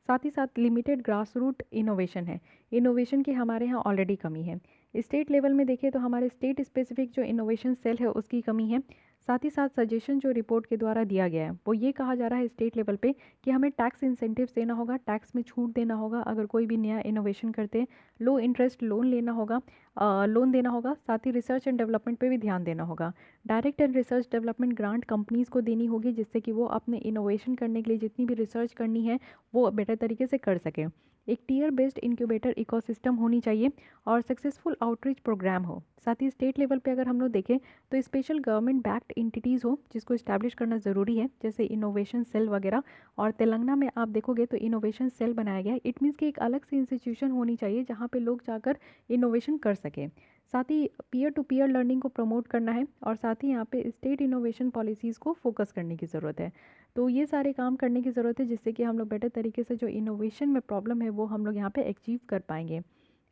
साथ ही साथ लिमिटेड ग्रास रूट इनोवेशन है, इनोवेशन की हमारे यहाँ ऑलरेडी कमी है। स्टेट लेवल में देखिए तो हमारे स्टेट स्पेसिफिक जो इनोवेशन सेल है उसकी कमी है। साथ ही साथ सजेशन जो रिपोर्ट के द्वारा दिया गया है वो ये कहा जा रहा है स्टेट लेवल पे कि हमें टैक्स इंसेंटिव्स देना होगा, टैक्स में छूट देना होगा अगर कोई भी नया इनोवेशन करते हैं, लो इंटरेस्ट लोन लेना होगा, लोन देना होगा, साथ ही रिसर्च एंड डेवलपमेंट पे भी ध्यान देना होगा। Direct and research development grant companies को देनी होगी, जिससे कि वो अपने इनोवेशन करने के लिए जितनी भी रिसर्च करनी है वो बेटर तरीके से कर सकें। एक टीयर बेस्ड इंक्यूबेटर इकोसिस्टम होनी चाहिए और सक्सेसफुल आउटरीच प्रोग्राम हो। साथ ही स्टेट लेवल पे अगर हम लोग देखें तो स्पेशल गवर्नमेंट बैक्ड एंटिटीज़ हो जिसको इस्टेब्लिश करना ज़रूरी है, जैसे इनोवेशन सेल वगैरह। और तेलंगाना में आप देखोगे तो इनोवेशन सेल बनाया गया है। इट मीन्स कि एक अलग से इंस्टीट्यूशन होनी चाहिए जहाँ पे लोग जाकर इनोवेशन कर सकें। साथ ही पीयर टू पीयर लर्निंग को प्रमोट करना है, और साथ ही यहाँ पे स्टेट इनोवेशन पॉलिसीज़ को फोकस करने की ज़रूरत है। तो ये सारे काम करने की ज़रूरत है जिससे कि हम लोग बेटर तरीके से जो इनोवेशन में प्रॉब्लम है वो हम लोग यहाँ पे अचीव कर पाएंगे।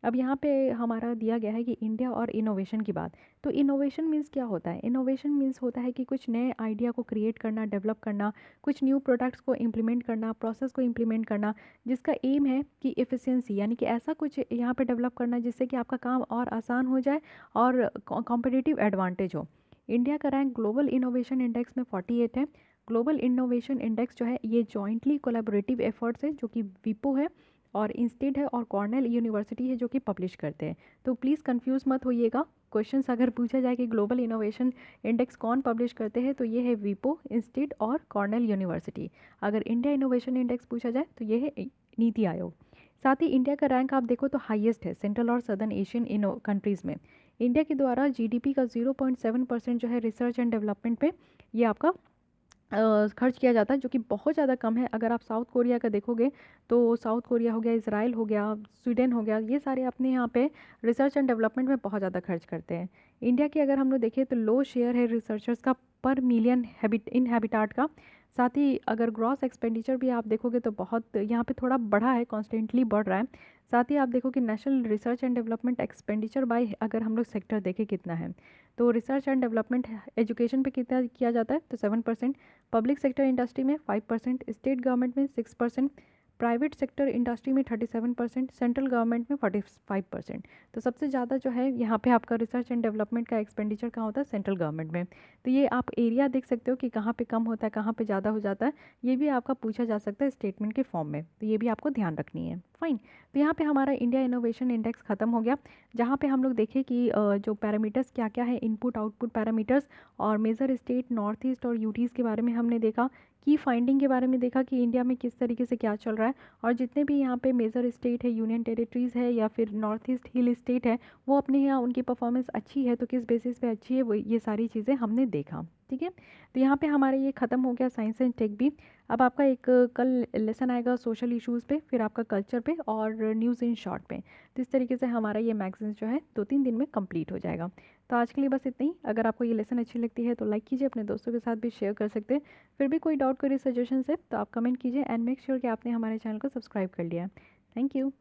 अब यहाँ पे हमारा दिया गया है कि इंडिया और इनोवेशन की बात। तो इनोवेशन मीन्स क्या होता है, इनोवेशन मीन्स होता है कि कुछ नए आइडिया को क्रिएट करना, डेवलप करना, कुछ न्यू प्रोडक्ट्स को इम्प्लीमेंट करना, प्रोसेस को इम्प्लीमेंट करना, जिसका एम है कि एफिशिएंसी, यानी कि ऐसा कुछ यहाँ पे डेवलप करना जिससे कि आपका काम और आसान हो जाए और कॉम्पिटिटिव एडवांटेज हो। इंडिया का रैंक ग्लोबल इनोवेशन इंडेक्स में 48 है। ग्लोबल इनोवेशन इंडेक्स जो है ये जॉइंटली कोलैबोरेटिव एफर्ट्स है, जो कि विपो है और इंस्टीड है और कॉर्नेल यूनिवर्सिटी है जो कि पब्लिश करते हैं। तो प्लीज़ कंफ्यूज मत होइएगा, क्वेश्चंस अगर पूछा जाए कि ग्लोबल इनोवेशन इंडेक्स कौन पब्लिश करते हैं तो ये है विपो, इंस्टीड और कॉर्नेल यूनिवर्सिटी। अगर इंडिया इनोवेशन इंडेक्स पूछा जाए तो ये है नीति आयोग। साथ ही इंडिया का रैंक आप देखो तो हाईएस्ट है सेंट्रल और सदर्न एशियन इनो कंट्रीज़ में। इंडिया के द्वारा जीडीपी का 0.7% जो है रिसर्च एंड डेवलपमेंट पे ये आपका खर्च किया जाता है, जो कि बहुत ज़्यादा कम है। अगर आप साउथ कोरिया का देखोगे तो साउथ कोरिया हो गया, इसराइल हो गया, स्वीडन हो गया, ये सारे अपने यहाँ पे रिसर्च एंड डेवलपमेंट में बहुत ज़्यादा खर्च करते हैं। इंडिया की अगर हम लोग देखें तो लो शेयर है रिसर्चर्स का पर मिलियन हैबिटाट का। साथ ही अगर ग्रॉस एक्सपेंडिचर भी आप देखोगे तो बहुत यहाँ पे थोड़ा बढ़ा है, कॉन्स्टेंटली बढ़ रहा है। साथ ही आप देखो कि national research and development expenditure bye अगर हम लोग सेक्टर देखें कितना है, तो रिसर्च एंड डेवलपमेंट एजुकेशन पे कितना किया जाता है तो 7%, पब्लिक सेक्टर इंडस्ट्री में 5%, स्टेट गवर्नमेंट में 6%, प्राइवेट सेक्टर इंडस्ट्री में 37%, सेंट्रल गवर्नमेंट में 45%। तो सबसे ज़्यादा जो है यहाँ पे आपका रिसर्च एंड डेवलपमेंट का एक्सपेंडिचर कहाँ होता है, सेंट्रल गवर्नमेंट में। तो ये आप एरिया देख सकते हो कि कहाँ पे कम होता है, कहाँ पे ज़्यादा हो जाता है, ये भी आपका पूछा जा सकता है स्टेटमेंट के फॉर्म में, तो ये भी आपको ध्यान रखनी है। फाइन, तो यहाँ पे हमारा इंडिया इनोवेशन इंडेक्स खत्म हो गया, जहाँ पे हम लोग देखें कि जो पैरामीटर्स क्या क्या है, इनपुट आउटपुट पैरामीटर्स, और मेजर स्टेट नॉर्थ ईस्ट और यूटीज़ के बारे में हमने देखा, की फाइंडिंग के बारे में देखा कि इंडिया में किस तरीके से क्या चल रहा है, और जितने भी यहाँ पे मेजर स्टेट है, यूनियन टेरिटरीज़ है या फिर नॉर्थ ईस्ट हिल स्टेट है, वो अपने यहाँ उनकी परफॉर्मेंस अच्छी है तो किस बेसिस पे अच्छी है, वो ये सारी चीज़ें हमने देखा। ठीक है, तो यहाँ पे हमारे ये ख़त्म हो गया साइंस एंड टेक भी। अब आपका एक कल लेसन आएगा सोशल इश्यूज़ पे, फिर आपका कल्चर पे और न्यूज़ इन शॉर्ट पे। तो इस तरीके से हमारा ये मैगजीन जो है 2-3 दिन में कंप्लीट हो जाएगा। तो आज के लिए बस इतना ही। अगर आपको ये लेसन अच्छी लगती है तो लाइक कीजिए, अपने दोस्तों के साथ भी शेयर कर सकते हैं। फिर भी कोई डाउट, कोई सजेशन है तो आप कमेंट कीजिए, एंड मेक श्योर कि आपने हमारे चैनल को सब्सक्राइब कर लिया है। Thank you.